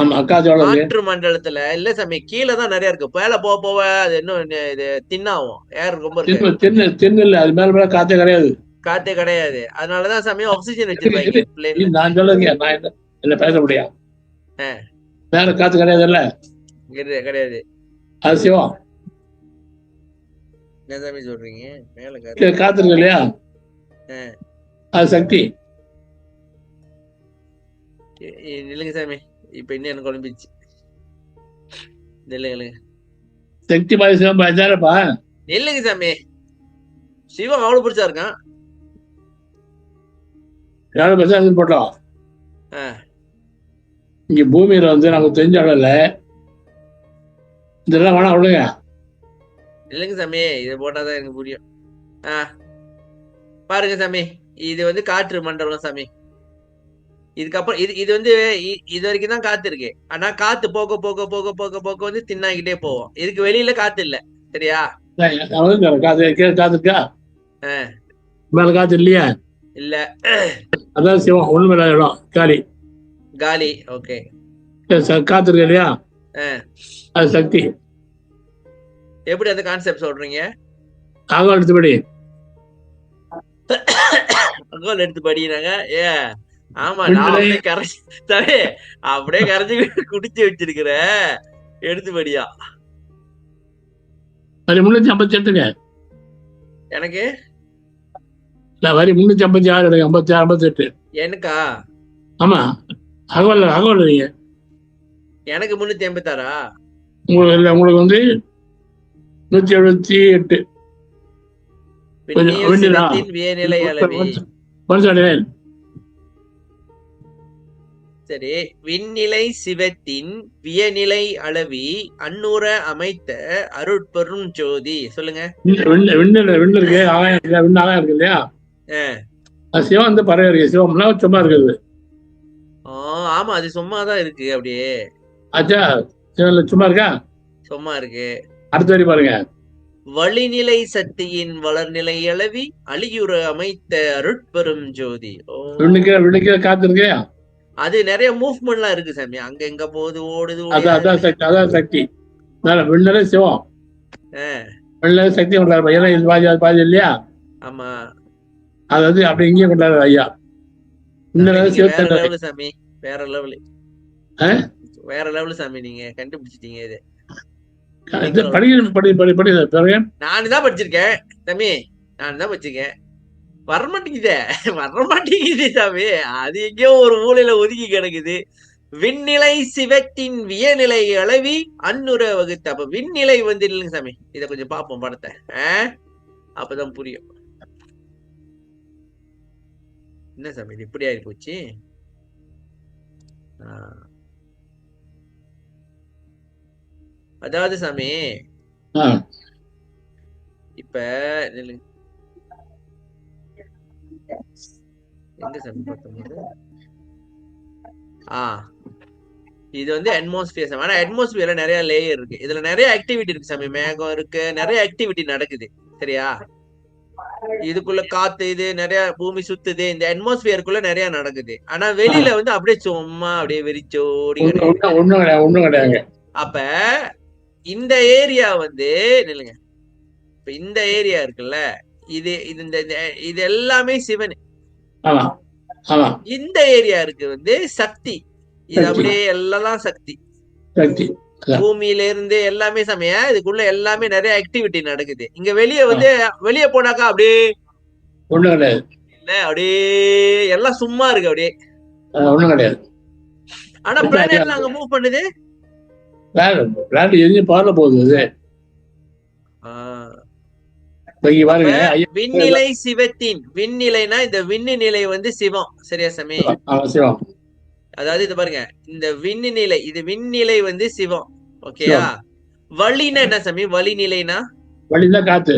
ஆமா, காத்து எவ்வளவு இருக்கு? காற்று மண்டலத்துல இல்ல சாமி, கீழே தான் நிறைய இருக்கு. மேல போக போக அது இன்னும் இது தின்னாகும். ஏர் ரொம்ப இருக்கு. தின்னு அது மேல காத்தே கிடையாது. காத்தே கிடையாது. அதனாலதான் சாமி ஆக்சிஜன் வச்சிருப்பாங்க பிளேன்ல. நான் சொல்லுங்க, நான் என்ன பேச முடியும்? மேல காத்து கிடையாது இல்ல, கிடையாது. அது சிவம். என்ன சாமி சொல்றீங்க? மேல காத்து இருக்கு இல்லையா, அது சக்தி. நில்லுங்க சாமி, இப்ப இன்னும் எனக்கு குழம்பிச்சு. நில்லுங்க சக்தி பாதி சிவம் பாதிச்சாரப்பா. நில்லுங்க சாமி, சிவம் அவ்வளவு பிடிச்சா இருக்கான். எவ்வளவு பெருசா போட்டோம். இங்க பூமியில நமக்கு தெரிஞ்ச அளவுல இதெல்லாம் வேணா விடுங்க. இல்லைங்க சாமி, இதை போட்டாதான் எனக்கு புரியும். பாருங்க சாமி, இது காற்று மண்டலம் சாமி. இதுக்கப்புறம் இது இது வரைக்கும் தான் காத்து இருக்கு. ஆனா காத்து போக போக போக போக போக தின்னாகிட்டே போவோம். இதுக்கு வெளியில காத்து இல்ல, சரியா? காத்து இருக்கா? மேல காத்து இல்லையா? இல்ல. அதான் சிவம். ஒண்ணு இடம் காலி. காலி. ஓகே. காத்து இருக்கு இல்லையா, அது சக்தி. எப்படி அந்த கான்செப்ட் சொல்றீங்க? ஆகோல் எடுத்துபடி. ஆகோல் எடுத்துபடினாங்க. ஆமா, நான் அப்படியே கரைச்சு குடிச்சு வச்சிருக்கிற எடுத்துபடியா. 358 எனக்கு வரி 356 56 58 எனக்கா? ஆமா, அகவல் நீங்க. எனக்கு 386. உங்களுக்கு 178. வியநிலை அளவி. சரி, விண்ணிலை சிவத்தின் வியநிலை அளவி அந்நூற அமைத்த அருட்பெரும் ஜோதி. சொல்லுங்க. விண்ணு இருக்கு, ஆகாயம் இருக்கு இல்லையா, சிவம் பறவை இருக்கு. சிவம்லாம் சும்மா இருக்குது. ஆமா, அது சும்மாதான் இருக்கு. அப்படியே ஆச்சா, சிவம் சும்மா இருக்கா? சும்மா இருக்கு. அடுத்த வரி பாருங்க. வழிநிலை சக்தியின் வளர்நிலை அளவி அழியுற அமைத்த அருட்பெரும் ஜோதி. விண்ணுக்கு காத்து இருக்கு, அது நிறைய மூவ்மெண்ட்லாம் இருக்கு சாமி. அங்க எங்க போகுது, ஓடுது. அதான் சக்தி. விண்ணலே சிவம், விண்ணலே சக்தி கொண்டாரு. ஏன்னா இது பாதி இல்லையா? ஆமா, அதாவது அப்படி இங்கே கொண்டாரு ஐயா. லெவல் சாமி, வேற லெவல். வேற லெவல் சாமி, நீங்க கண்டுபிடிச்சிட்டீங்க. இது நானுதான் படிச்சிருக்கேன் சாமி, நானுதான் படிச்சிருக்கேன். வரமாட்டேங்குது சாமி. அது எங்கேயோ ஒரு மூலையில ஒதுக்கி கிடக்குது. விண்நிலை சிவத்தின் வியநிலை அளவி அந்நுற வகுத்து. அப்ப விண்நிலை இல்லைங்க சாமி. இத கொஞ்சம் பார்ப்போம் படத்தை, அப்பதான் புரியும். என்ன சாமி இது இப்படி ஆகி போச்சு? அதாவது சாமி, இப்ப எங்க சாமி பார்த்தோம்? இது அட்மாஸ்பியர் சாமி. ஆனா அட்மாஸ்பியர்ல நிறைய லேயர் இருக்கு. இதுல நிறைய ஆக்டிவிட்டி இருக்கு சாமி. மேகம் இருக்கு, நிறைய ஆக்டிவிட்டி நடக்குது, சரியா? இதுக்குள்ள காத்து, இது நிறைய பூமி சுத்துது. இந்த அட்மாஸ்பியருக்குள்ள நிறைய நடக்குது. ஆனா வெளியில அப்படியே சும்மா அப்படியே வெறிச்சோடி கிடையாது. அப்ப இந்த ஏரியா நில்லுங்க. இப்ப இந்த ஏரியா இருக்குல்ல, இது எல்லாமே சிவன். இந்த ஏரியா இருக்கு சக்தி. இது அப்படியே எல்லாம் சக்தி. பூமியில இருந்து எல்லாமே சமய இதுக்குள்ள எல்லாமே நிறைய ஆக்டிவிட்டி நடக்குது. இங்க வெளியே போனாக்கா அப்படியே இல்ல, அப்படியே எல்லாம் சும்மா இருக்கு. அப்படியே ஒண்ணும் கிடையாது. ஆனா பிளானெட்ல அங்க மூவ் பண்ணுது. பார்ல போகுது. விண்ணிலை சிவத்தின் விண்ணிலைனா இந்த விண்ணு நிலை சிவம், சரியா சாமி? அதாவது இது பாருங்க, இந்த விண்ணு நிலை, இது விண்ணிலை சிவம், ஓகேயா? வழினா என்ன சாமி? வழிநிலைனா வழிதான் காத்து.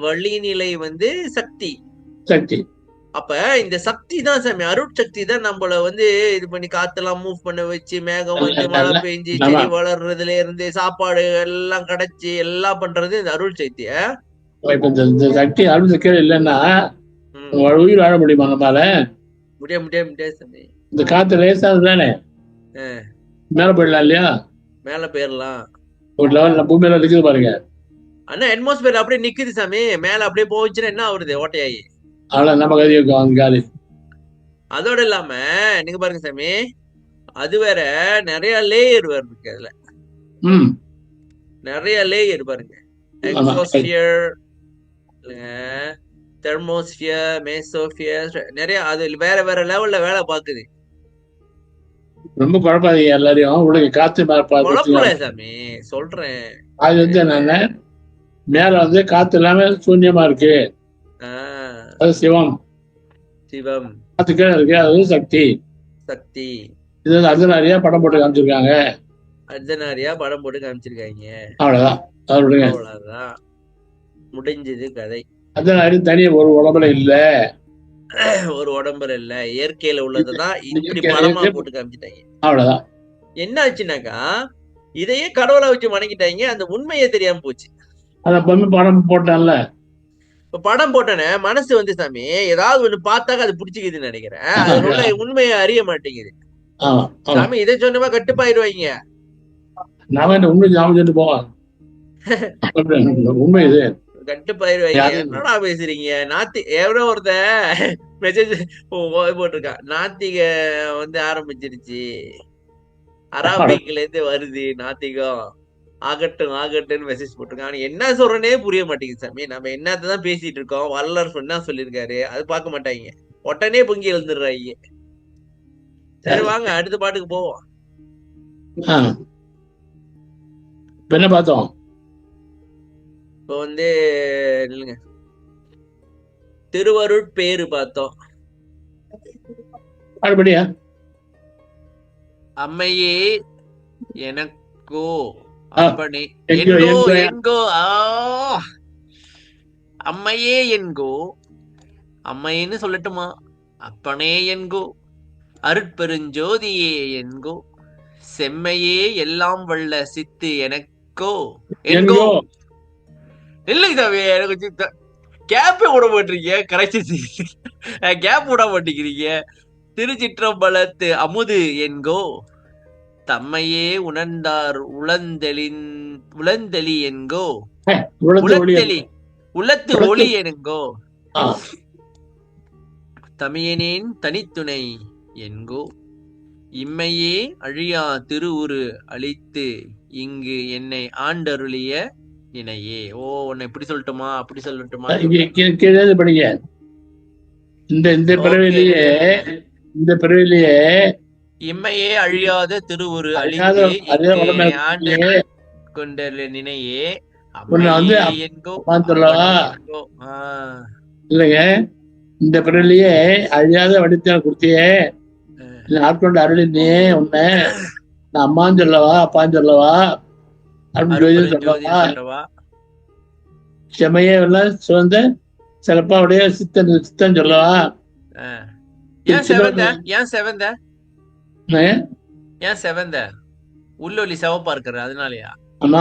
வழிநிலை சக்தி. அப்ப இந்த சக்தி தான் சாமி, அருட்சக்தி தான் நம்மள வந்து இது பண்ணி காத்தெல்லாம் மூவ் பண்ண வச்சு, மேகம் வந்து மழை பெஞ்சு நம்ம செடி வளர்றதுல இருந்து சாப்பாடு எல்லாம் கிடைச்சி எல்லாம் பண்றது இந்த அருள் சக்தி. இப்ப இந்த சக்தி அருள் சக்தி இல்லைன்னா ம். உங்க உயிர் வாழ முடியுமா நம்மளால? முடியாது சாமி. இந்த காத்து லேசானது தானே, மேல போயிடலாம் இல்லையா? மேல போயிடலாம். ஒரு லெவல் பூமியில இருக்குது பாருங்க. ஆனா அட்மாஸ்பியர் அப்படியே நிக்குது சாமி, மேல அப்படியே போச்சுன்னா என்ன ஆகுறது? ஓட்டையாயி அவ்வளவு நம்ம கதி இருக்கும் அந்த காலி. அதோட இல்லாம நீங்க பாருங்க சாமி, அது வேற நிறைய லேயர் வேற இருக்கு அதுல. நிறைய லேயர் பாருங்க. எக்ஸோஸ்பியர், தெர்மோஸ்பியர், மேசோஸ்பியர், நிறைய அது வேற வேற லெவல்ல வேலை பாக்குது. ரொம்ப குழப்பாதீங்க எல்லாரையும். உங்களுக்கு காத்து குழப்பல சாமி, சொல்றேன். அது வந்து என்னன்னா, மேல வந்து காத்து இல்லாம சூன்யமா இருக்கு, அது சிவம். காத்து கீழே இருக்கு, அது சக்தி. இது வந்து அர்த்தநாரியா படம் போட்டு காமிச்சிருக்காங்க. அவ்வளவுதான், முடிஞ்சது கதை. அர்த்தநாரி தனியா ஒரு உடம்புல இல்ல, இயற்கையில உள்ளதுதான் இப்படி படமா போட்டு காமிச்சிட்டாங்க. அவ்வளவுதான். என்ன ஆச்சுனாக்கா, இதையே கடவுளை வச்சு வணங்கிட்டாங்க, அந்த உண்மையே தெரியாம போச்சு. அத படம் போட்டான்ல, இப்ப படம் போட்டனே மனசு வந்து சாமி ஏதாவது ஒண்ணு பார்த்தாக்க அது பிடிச்சிக்குதுன்னு நினைக்கிறேன். அதனால உண்மையை அறிய மாட்டேங்குது சாமி. இதை சொன்னமா கட்டுப்பாயிருவாங்க. நாம என்ன உண்மை ஞாபகம் சொல்லிட்டு போவான். உண்மை இது கட்டுப்பாயிருவாங்க. என்னடா பேசுறீங்க? எவ்வளோ ஒருத்த மெசேஜ் போட்டிருக்கான், நாத்திக வந்து ஆரம்பிச்சிருச்சு, அராபிக்ல இருந்து வருது நாத்திகம், ஆகட்டும் ஆகட்டும்னு மெசேஜ் போட்டிருக்கான். என்ன சொல்றனே புரிய மாட்டேங்குது சாமி. நம்ம என்னத்தான் பேசிட்டு இருக்கோம், வள்ளலார் சொன்னா சொல்லியிருக்காரு, அது பார்க்க மாட்டாங்க, உடனே பொங்கி எழுந்துடுறாங்க. சரி வாங்க அடுத்த பாட்டுக்கு போவோம். என்ன பார்த்தோம்? இப்போ வந்து திருவருட்பேறு பார்த்தோம். அப்படியா? அம்மையே எனக்கோ அப்பனே என்கோ அம்மையே என்கோ, அம்மைன்னு சொல்லட்டுமா? அப்பனே என்கோ, அருட்பெருஞ்சோதியே என்கோ, செம்மையே எல்லாம் வல்ல சித்து எனக்கோ என்கோ. இல்லைங்க சாமி, எனக்கு கேப்பே விட மாட்டீங்க, கரெக்ட் கேப் விட மாட்டேங்கிறீங்க. திருச்சிற்றம்பலத்து அமுது என்கோ, தம்மையே உணர்ந்தார் உளந்தெளி என்கோ, உள்ளத்து ஒளி என்கோ, தமியனேன் தனித்துணை என்கோ, இம்மையே அழியா திருவுரு அளித்து இங்கு என்னை ஆண்டருளிய நினையே. உன்னை இப்படி சொல்லட்டுமா அப்படி சொல்லட்டுமா? படிங்க. இந்த பிறவிலேயே இம்மையே அழியாத திருவுரு அளித்து ஆண்டு கொண்ட நினையே. இல்லைங்க, இந்த பிறவிலேயே அழியாத வடித்த கொடுத்தியே, ஆட்கொண்டு அருளினே உன்னை நான் அம்மான்னு சொல்லவா அப்பான்னு சொல்லவா சொல்லவா? செமையே எல்லாம் சிவந்த சிறப்பாவுடைய சித்தன் சொல்லவா? ஏன் செவந்த உள்ளொலி சிவப்பா இருக்கிற அதனாலயா?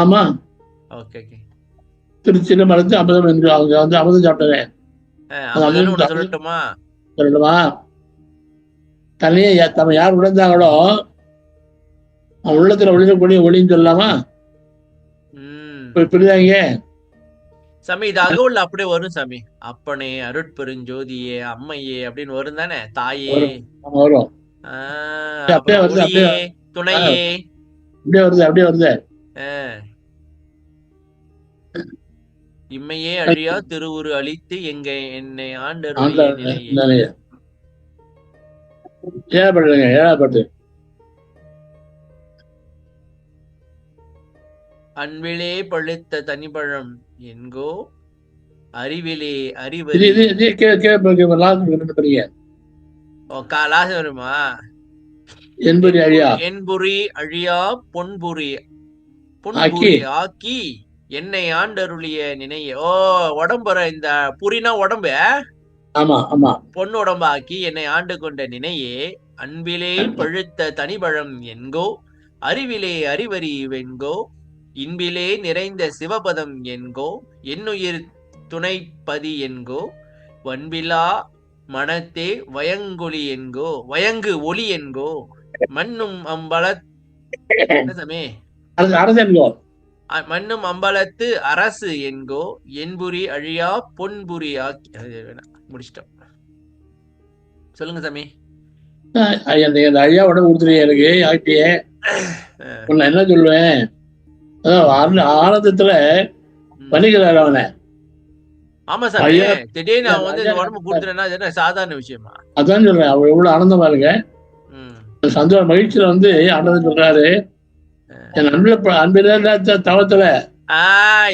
ஆமா. திருச்சியில மறந்து அமுதம் என்று அவங்க வந்து அமுதம் சாப்பிட்டேன். சொல்லட்டுமா? தனியே தம்ம யார் உணர்ந்தாங்களோ உள்ளத்துல ஒளிரக்கூடிய ஒளின்னு சொல்லலாமா? புரியுதாங்க சாமி? இது அகவுள்ள அப்படியே வரும் சாமி. அப்பனே, அருட்பெருஞ்சோதியே, அம்மையே அப்படின்னு வரும் தானே? தாயே வரும், துணையே அப்படியே வருது. இம்மையே அழியா திருவுரு அளித்து எங்க என்னை ஆண்டு ஏழாப்பட்டு அன்பிலே பழுத்த தனிப்பழம் என்கோ, அறிவிலே அறிவறி வருமா? என்புரி அழியா பொன்புரி ஆக்கி என்னை ஆண்டருளிய நினைய. உடம்புற இந்த புரினா உடம்பு, ஆமா ஆமா. பொன்னுடம்பாக்கி என்னை ஆண்டு கொண்ட நினையே அன்பிலே பழுத்த தனிபழம் என்கோ அறிவிலே அறிவறி வெண்கோ இன்பிலே நிறைந்த சிவபதம் என்கோ என்னுயிர் துணைப்பதி என்கோ வன்பிலா மனத்தே வயங்கொலி என்கோ வயங்கு ஒளி என்கோ மண்ணும் அம்பலமே அரசன்கோ மண்ணும் அம்பலத்து அரசு என்கோ என்புரி அழியா பொன்புரி ஆக்கி முடிச்சிட்டோம். சொல்லுங்க சாமி. ஐயாவோட கொடுத்துருங்க எனக்கு ஆக்கிய. நான் என்ன சொல்லுவேன், ஆனந்தத்துல பண்ணிக்கிறாரு அவனை. ஆமா சாமி, திடீர்னு அவன் வந்து உடம்பு கொடுத்துறேன்னா சாதாரண விஷயமா? அதான் சொல்றேன், அவர் எவ்வளவு ஆனந்தமா இருங்க, சந்தோஷ மகிழ்ச்சியில வந்து ஆனந்தம் சொல்றாரு. என் அன்பில தவத்துல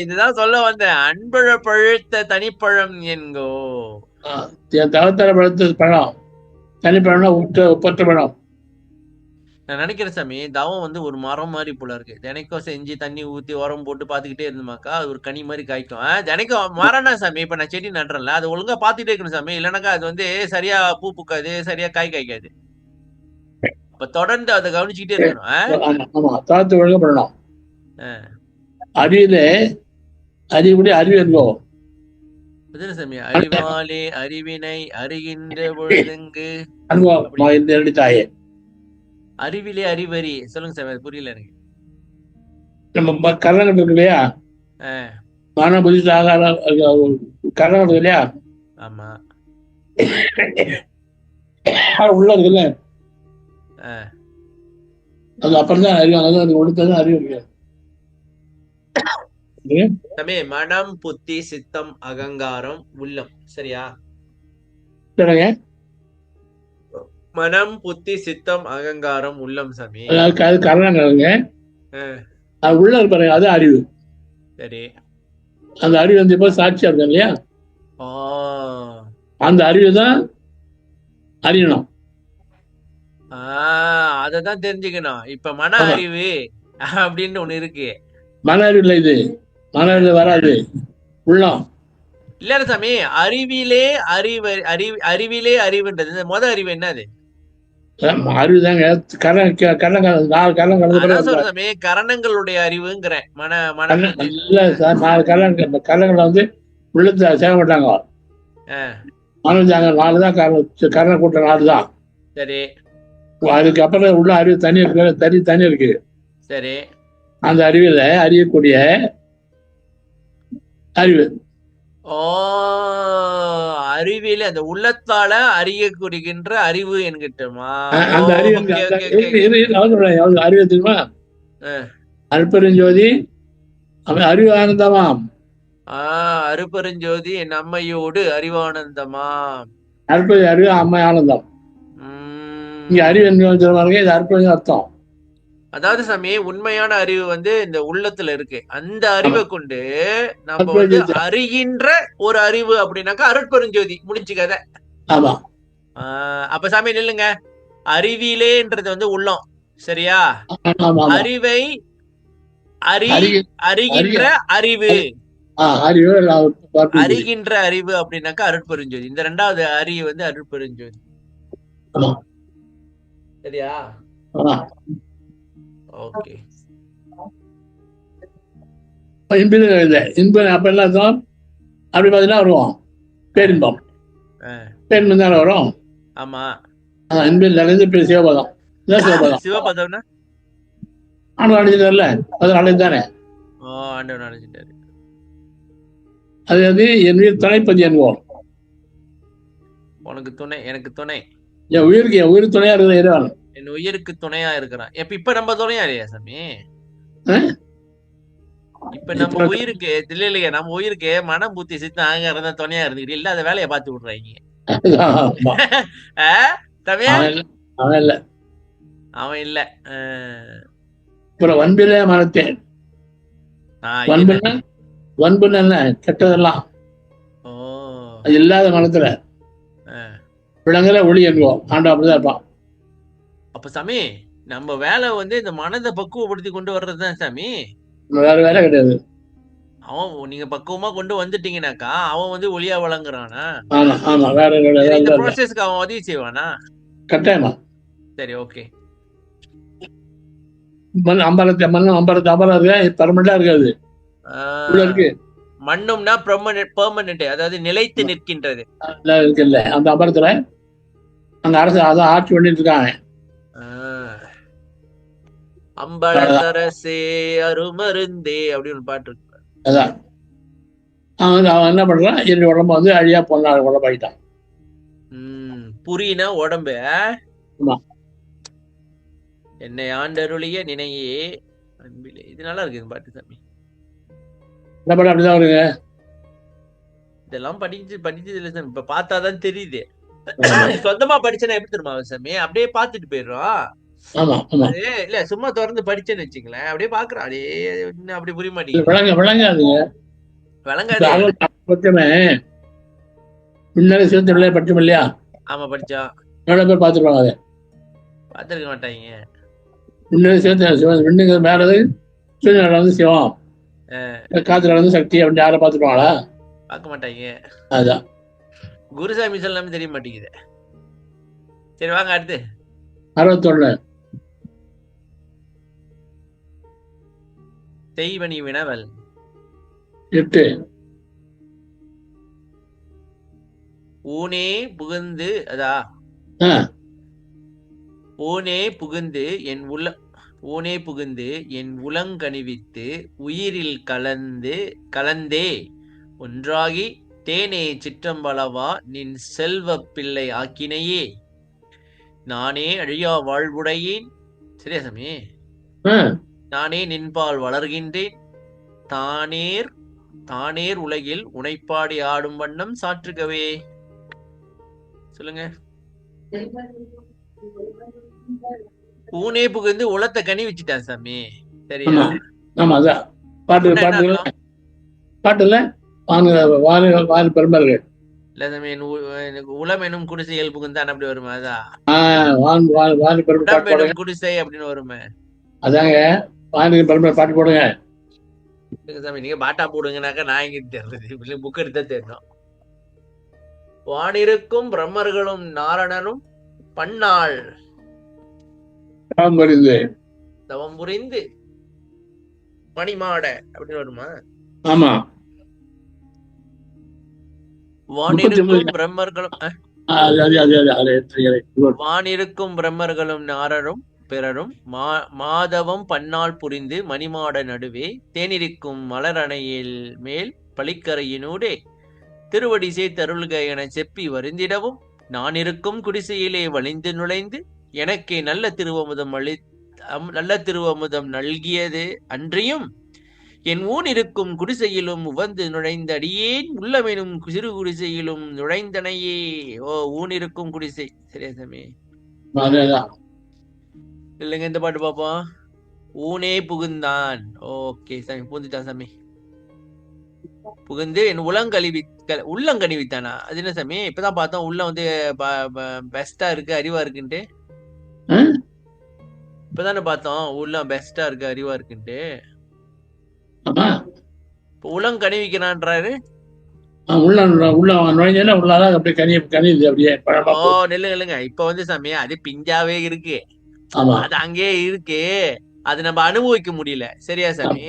இதுதான் சொல்ல வந்தேன். அன்பழ பழுத்த தனிப்பழம் என்கோ. என் தவத்தல பழுத்த பழம், தனிப்பழம்னா உப்பற்ற பழம். நான் நினைக்கிறேன் சாமி, தவம் வந்து ஒரு மரம் மாதிரி போல இருக்கு. தினைக்கும் செஞ்சு தண்ணி ஊத்தி உரம் போட்டு பாத்துக்கிட்டே இருந்தோமாக்கா அது ஒரு கனி மாதிரி காய்க்கும். தினைக்கும் மரம்னா சாமி, இப்ப நான் செடி நடுறேன்ல, அது ஒழுங்கா பாத்துட்டே இருக்கணும் சாமி. இல்லைனாக்கா அது வந்து சரியா பூ பூக்காது, சரியா காய் காய்க்காது. இப்ப தொடர்ந்து அதை கவனிச்சுக்கிட்டே இருக்கணும். ஒழுங்கா பண்ணணும். அறிவிலே அறிவுடைய அறிவு இருக்கோ சாமி. அறிவாலே அறிவினை அறிகின்ற பொழுதுங்கு தாயே. அறிவிலே அறிவறி. சொல்லுங்க சாமி, புரியல எனக்கு. நம்ம கரணங்கள் இருக்கு இல்லையா, மன புத்தி கரணம் இருக்கு இல்லையா, ஆமா, உள்ள இருக்குல்ல, அது அப்புறம் தான் அறிவு. அது ஒழுத்தான் அறிவு இருக்கு. மனம் புத்தி சித்தம் அகங்காரம் உள்ளம், சரியா? மனம் புத்தி சித்தம் அகங்காரம் உள்ளம் சாமி. அது கரணங்க, அது உள்ள இருப்பாரு, அது அறிவு. சரி, அந்த அறிவு வந்து இப்ப சாட்சியா இருக்கு இல்லையா, அந்த அறிவு தான் அறியணும். அததான் தெரிஞ்சுக்கணும். இப்ப மன அறிவு அப்படின்னு ஒண்ணு இருக்கு. மன அறிவு இல்ல, இது மன அறிவு வராது, உள்ளம். இல்ல சாமி, அறிவிலே அறிவு, அறிவிலே அறிவுன்றது முத அறிவு என்னது? அறிவு தாங்க. கரணங்களுடைய அறிவுங்கிறேன். இல்ல சார், 4 கரணங்களை வந்து உள்ளத்துல சேர மாட்டாங்க. மனதாங்க 4 தான் கரண கூட்டம், 4 தான். சரி, அதுக்கப்புறம் உள்ள அறிவு தனி இருக்கு, தனி இருக்கு. சரி, அந்த அறிவுல அறியக்கூடிய அறிவு. அறிவியல் அந்த உள்ளத்தால அறியக்கூடிகின்ற அறிவு என்கிட்டமா? அந்த அறிவு அறிவு தெரியுமா? அருட்பெருஞ்சோதி அறிவு ஆனந்தமாம். அருட்பெருஞ்சோதி என் அம்மையோடு அறிவானந்தமாம். அறிவு அம்மை ஆனந்தம். இங்க அறிவு என்ன, இது அருட்பெருஞ்சோதி அர்த்தம். அதாவது சாமி, உண்மையான அறிவு வந்து இந்த உள்ளத்துல இருக்கு. அந்த அறிவை கொண்டு நம்ம வந்து அறிகின்ற ஒரு அறிவு அப்படின்னாக்கா அருட்பெருஞ்சோதி, முடிஞ்சு கதை. அப்ப சாமி நில்லுங்க, அறிவிலேன்றது வந்து உள்ளம், சரியா? அறிவை அறிகின்ற அறிவு, அறிகின்ற அறிவு அப்படின்னாக்கா அருட்பெருஞ்சோதி. இந்த 2வது அறிவு வந்து அருட்பெருஞ்சோதி, சரியா? ஓகே. இன்பம் அப்ப என்ன அர்த்தம்? அப்படி பார்த்தீங்கன்னா வருவோம் பேரின்பம். பேரின்பம் தானே வரும். ஆமா, இன்பில் நிறைந்து சிவபதம். சிவபதம், சிவபதம்னா ஆண்டு அடைஞ்சிட்டார்ல, அது அடைஞ்சானே. ஆண்டவன் அடைஞ்சிட்டாரு. அது வந்து என் உயிர் துணைப்பதி என்போம். உனக்கு துணை, எனக்கு துணை. என் உயிருக்கு, என் உயிர் துணையா இருக்கிற இறைவன், என் உயிருக்கு துணையா இருக்கிறான். இப்ப நம்ம துணையா இல்லையா சாமி? இப்ப நம்ம உயிருக்கு இல்லையா, நம்ம உயிருக்கு மனம் புத்தி சித்தம் அகங்காரம் தான் துணையா இருந்துக்கிட்டு இல்ல, அந்த வேலையை பார்த்து விடுறாங்க. அவன் இல்ல. வன்பிலே மனத்தேன். வன்புன்னு என்ன, கெட்டதெல்லாம் இல்லாத மனத்துல விளங்குற ஒளி என்போம். ஆண்டா அப்படிதான் இருப்பான். அப்ப சாமி, நம்ம வேலை வந்து இந்த மனதை பக்குவப்படுத்தி கொண்டு வர்றதுதான் சாமி, வேற வேலை கிடையாது. அவன் நீங்க பக்குவமா கொண்டு வந்துட்டீங்கன்னாக்கா அவன் வந்து ஒளியா வழங்குறானா? ஆமா ஆமா, வேற சரி, இந்த இல்ல. ப்ராசஸ்க்கு அவன் உதவி செய்வானா? கட்டாயமா. சரி, ஓகே. அம்பலத்து அம்பலம் இருக்கு, பெர்மனண்டா இருக்காது, உள்ள இருக்கு. மண்ணும்னா பெர்மனன்ட், அதாவது நிலைத்து நிற்கின்றது. இருக்குல்ல அந்த அம்பலத்துல அந்த அரசு அதான் ஆட்சி பண்ணிட்டு இருக்காங்க. அம்பலத்தரசே அருமருந்தே அப்படின்னு ஒரு பாட்டு இருக்கு. அதான் அவன் என்ன பண்றான், என்னுடைய உடம்ப வந்து அழியா பொண்ணாட உடம்பாயிட்டான். புரினா உடம்பு. ஆமா, என்னை ஆண்டருளிய நினையே அன்பிலே. இது நல்லா இருக்கு பாட்டு சாமி. என்ன பண்ண அப்படிதான் வருங்க. இதெல்லாம் படிச்சது இல்லை சாமி, இப்ப பார்த்தாதான் தெரியுது. சொந்தமா படிச்சேன்னா எப்படி தெரியுமா சாமி, அப்படியே பார்த்துட்டு போயிடுறோம். ஆமா ஆமா, இல்ல சும்மா திறந்து படிச்சேன்னு வச்சுங்களேன், அப்படியே பாக்குறோம், அப்படியே அப்படி புரிய மாட்டேங்குது. விளங்காதுங்க. விளங்காது. பட்சமே முன்னாடி சேர்த்து படிச்சோம் இல்லையா? ஆமா, படிச்சோம். எவ்வளவு பேர் பார்த்துருப்பாங்க அதை? பார்த்துருக்க மாட்டாங்க. முன்னாடி சேர்த்து மேல வந்து சிவம், காத்துல வந்து சக்தி அப்படின்னு யாரை பார்த்துருப்பாங்களா? பார்க்க மாட்டாங்க. அதுதான் குருசாமி சொல்லாம தெரிய மாட்டேங்குது. சரி, வாங்க அடுத்து 61. செய்வனி வினவல் 8. ஊனே புகுந்து ஊனே புகுந்து என் உலங்கணிவித்து உயிரில் கலந்தே ஒன்றாகி தேனே சிற்றம்பலவா நின் செல்வ பிள்ளை ஆக்கினையே நானே அழியா வாழ்வுடையேன். சரியா சாமி? நானே நின்பால் வளர்கின்றேன், தானேர் உலகில் உனைப்பாடி ஆடும் வண்ணம் சாற்றுகவே. சொல்லுங்க. ஊனே புகுந்து உலத்தை கனி வச்சுட்டான் சாமி. சரியா? ஆமா, அதான் பாட்டுல பெருமாள் இல்ல சாமி, உளம் எனும் குடிசைகள் புகுந்தான் அப்படி வருமா? அதான் குடிசை அப்படின்னு வருமே. அதாங்க பெருமாள் பாட்டு போடுங்க சாமி. நீங்க பாட்டா போடுங்கனாக்கா நான் எங்க தெரியுது, புக் எடுத்தா தெரியும். வானிருக்கும் பிரம்மர்களும் நாரணனும் பன்னாள் தவம் புரிந்து மணிமாட அப்படின்னு வருமா? ஆமா. வானிருக்கும் பிரம்மர்களும் நாரரும் பிறரும் மாதவம் பன்னாள் புரிந்து மணிமாட நடுவே தேனிருக்கும் மலரணையில் மேல் பளிக்கரையினூடே திருவடிசை தருள்க என செப்பி வருந்திடவும் நான் இருக்கும் குடிசையிலே வலிந்து நுழைந்து எனக்கே நல்ல திருவமுதம் நல்கியது அன்றியும் என் ஊன் இருக்கும் குடிசையிலும் உவந்து நுழைந்த அடியேன் உள்ளமெனும் சிறு குடிசையிலும் நுழைந்தனையே. ஊன் இருக்கும் குடிசை. சரியா சாமி? இல்லைங்க, இந்த பாட்டு பாப்போம். ஊனே புகுந்தான். ஓகே சாமி, புகுந்துட்டான் சாமி. புகுந்து என் உள்ளங்கணிவித்தானா? அது என்ன சாமி? இப்பதான் பார்த்தோம் உள்ள வந்து பெஸ்டா இருக்கு, அறிவா இருக்குன்ட்டு. இப்பதானே பார்த்தோம் உள்ள பெஸ்டா இருக்கு, அறிவா இருக்குன்ட்டு. உலகம் கனிவிக்கிறான்றாரு. நெல்லுங்க. இப்ப வந்து சாமி அது பிஞ்சாவே இருக்கு, அது அங்கே இருக்கு, அது நம்ம அனுபவிக்க முடியல. சரியா சாமி?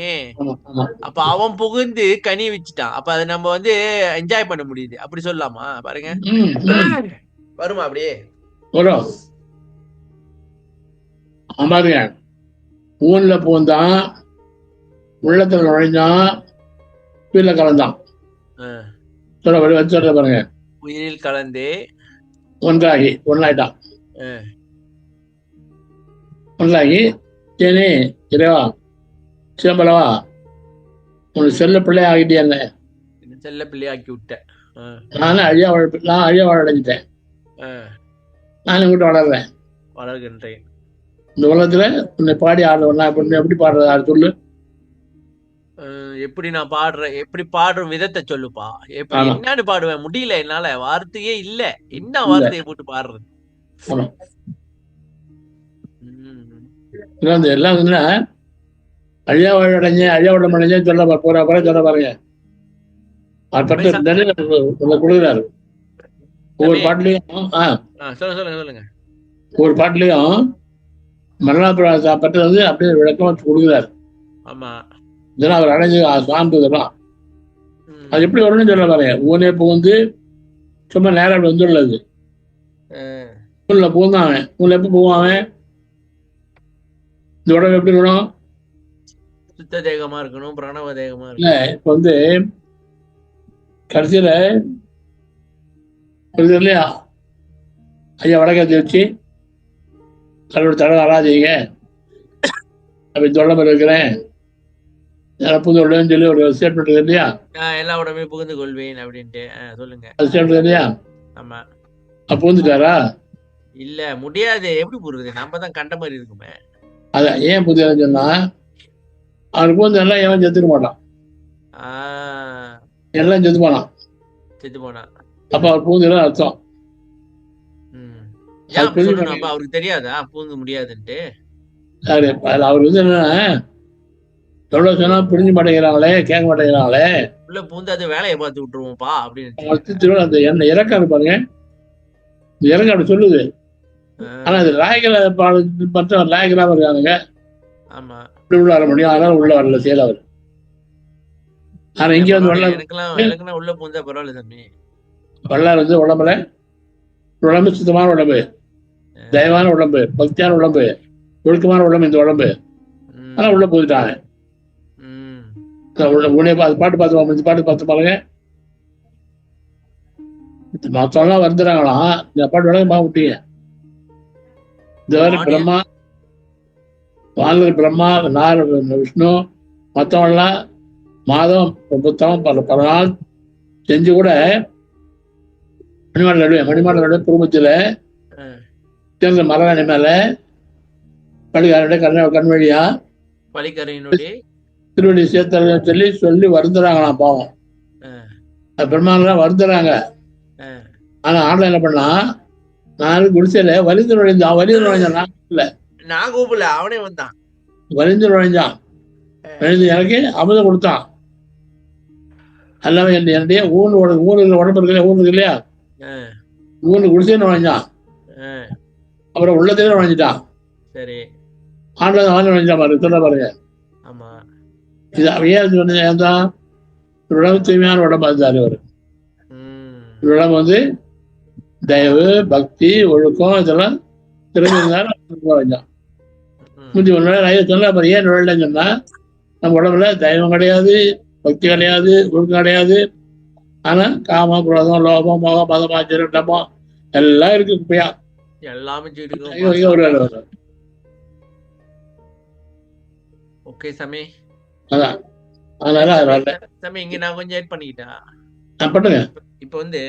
அப்ப அவன் புகுந்து கனி வச்சுட்டான், அப்ப அதை நம்ம வந்து என்ஜாய் பண்ண முடியுது, அப்படி சொல்லலாமா? பாருங்க, வருமா அப்படியே பாருங்க. ஊன்ல பூந்தான், உள்ளத்துல நுழைஞ்சான், கீழே கலந்தான். சொல்ல பாருங்க. உயிரில் கலந்தே ஒன்னாயிட்டான். ஒன்றாகி தேனே இறைவா சிதம்பரவா உனக்கு செல்ல பிள்ளை ஆகிட்டே என்ன செல்ல பிள்ளை ஆக்கி விட்டேன். நான் அழியா வாழ அடைஞ்சிட்டேன். நான் உங்ககிட்ட வளர்கின்றேன். இந்த உலகத்துல உன்னை பாடி ஆடுறவனா எப்படி பாடுறது? ஆடு சொல்லு. எப்படி நான் பாடுறேன், எப்படி பாடுற விதத்தை சொல்லுப்பா. எப்படி என்னன்னு பாடுவேன்? முடியல, என்னால வார்த்தையே இல்ல. என்ன வார்த்தையை போட்டு பாடுறது? எல்லாம் அழியாவை அடைஞ்சேன், அழியாவிடம் அடைஞ்சேன் சொல்ல போற சொல்ல பாருங்க. அது பட்டு கொடுக்குறாரு ஒவ்வொரு பாட்டுலையும். சொல்லுங்க. ஒவ்வொரு பாட்டுலையும் மரணாபுர பட்டு வந்து அப்படியே விளக்கம் வச்சு கொடுக்குறாரு. ஆமா, இதெல்லாம் அவர் அடைஞ்சு சார்ந்து இதெல்லாம் அது எப்படி வரும்னு சொல்ல பாருங்க. ஊனே புகுந்து சும்மா நேரம் அப்படி வந்துள்ளது. ஊன்ல புகுந்தான் அவன். ஊன்ல எப்ப போவான்? இந்த உடம்பு எப்படி இருக்கணும்? சுத்த தேகமா இருக்கணும், பிரணவ தேகமா இல்ல. இப்ப வந்து கடைசியில இல்லையா, ஐயா வடக்கத்தை வச்சு கடவுள் தடவை ஆராதிங்க, அப்படி தொண்டை இருக்கிறேன் புது உடனே சொல்லி ஒரு ஸ்டேட்மெண்ட் இருக்கு இல்லையா, எல்லா உடம்பே புகுந்து கொள்வேன் அப்படின்ட்டு சொல்லுங்க. அது ஸ்டேட்மெண்ட் இல்லையா? ஆமா. அப்ப புகுந்துட்டாரா? இல்ல, முடியாது. எப்படி புரியுது? நம்ம தான் கண்ட மாதிரி இருக்குமே. அதான் ஏன் புதியதுன்னு சொன்னா, அவனுக்கு வந்து எல்லாம் எவன் செத்துக்க மாட்டான், எல்லாம் செத்து போனான். அப்ப அவர் பூந்துதான் அர்த்தம். அவருக்கு தெரியாதா பூந்து முடியாதுன்ட்டு? சரி, அவர் வந்து என்னன்னா எவ்வளவு சொன்னா புரிஞ்சு மாட்டேங்கிறாங்களே, கேட்க மாட்டேங்கிறாங்களே, உள்ள பூந்து அது வேலையை பார்த்து விட்டுருவோம்ப்பா அப்படின்னு அந்த என்ன இறக்கம் இருப்பாருங்க. இந்த இறக்கம் அப்படி சொல்லுது. ஆனா அது லாயகரா மற்ற லாயகராம இருக்கானுங்க. ஆமா, இப்படி உள்ள வர முடியும். அதனால உள்ள வரல சேல அவர். ஆனா இங்க வந்து வல்லார் உள்ள பூந்தா பரவாயில்ல தம்பி. வல்லார் வந்து உடம்பு சுத்தமான உடம்பு, தயவான உடம்பு, பக்தியான உடம்பு, ஒழுக்கமான உடம்பு இந்த உடம்பு. ஆனா உள்ள போயிட்டாங்க. பாட்டு பார்த்து பாருங்க. மத்தவங்களாம் வந்துடுறாங்களாம், இந்த பாட்டு உடனே விட்டீங்க. இந்த பிரம்மா, வானர் பிரம்மா, நார் விஷ்ணு, மற்றவங்களாம் மாதம் புத்தகம் பல நாள் செஞ்சு கூட மணிமாடலுடைய குடும்பத்துல சேர்ந்த மரணி மேல பள்ளிக்காரனுடைய கண் வழியா திருவடி சேர்த்து சொல்லி வருந்துறாங்களாம். பாவம் பிரம்மாலாம் வருந்துறாங்க. ஆனா ஆண்ட என்ன பண்ணா, நான் குடிசையில வலிந்து நுழைஞ்சான். நான் கூப்பிடல, அவனே வந்தான். வலிந்து நுழைஞ்சான். எனக்கு அமுதம் கொடுத்தான். எல்லாமே என்னுடைய ஊர்ல உடம்பு இருக்கு, ஊர் இருக்கு இல்லையா, ஊர்ல குடிசைன்னு நுழைஞ்சான். அப்புறம் உள்ளத்தையும் நுழைஞ்சிட்டான். சரி, ஆண்ட நுழைஞ்சான் பாருங்க. சொல்ல பாருங்க. இது ஏன் தான் உடம்பு தூய்மையான உடம்பா இருந்தாரு அவரு. உடம்பு வந்து தயவு, பக்தி, ஒழுக்கம் இதெல்லாம் திரும்பினாலும் முந்தி சொன்னா அப்புறம் ஏன் நுழைலன்னு சொன்னா, நம்ம உடம்புல தெய்வம் கிடையாது, பக்தி கிடையாது, ஒழுக்கம் கிடையாது. ஆனா காமம், குரோதம், லோபம், மோகம், மதம், ஆச்சரியம், டப்பம் எல்லாம் இருக்கு. குப்பையா எல்லாமே ஒரு ஓகே சாமி. அதான் அதனால சாமி இங்க நான் கொஞ்சம் ஏட் பண்ணிக்கிட்டேன். பண்ணுங்க. இப்ப வந்து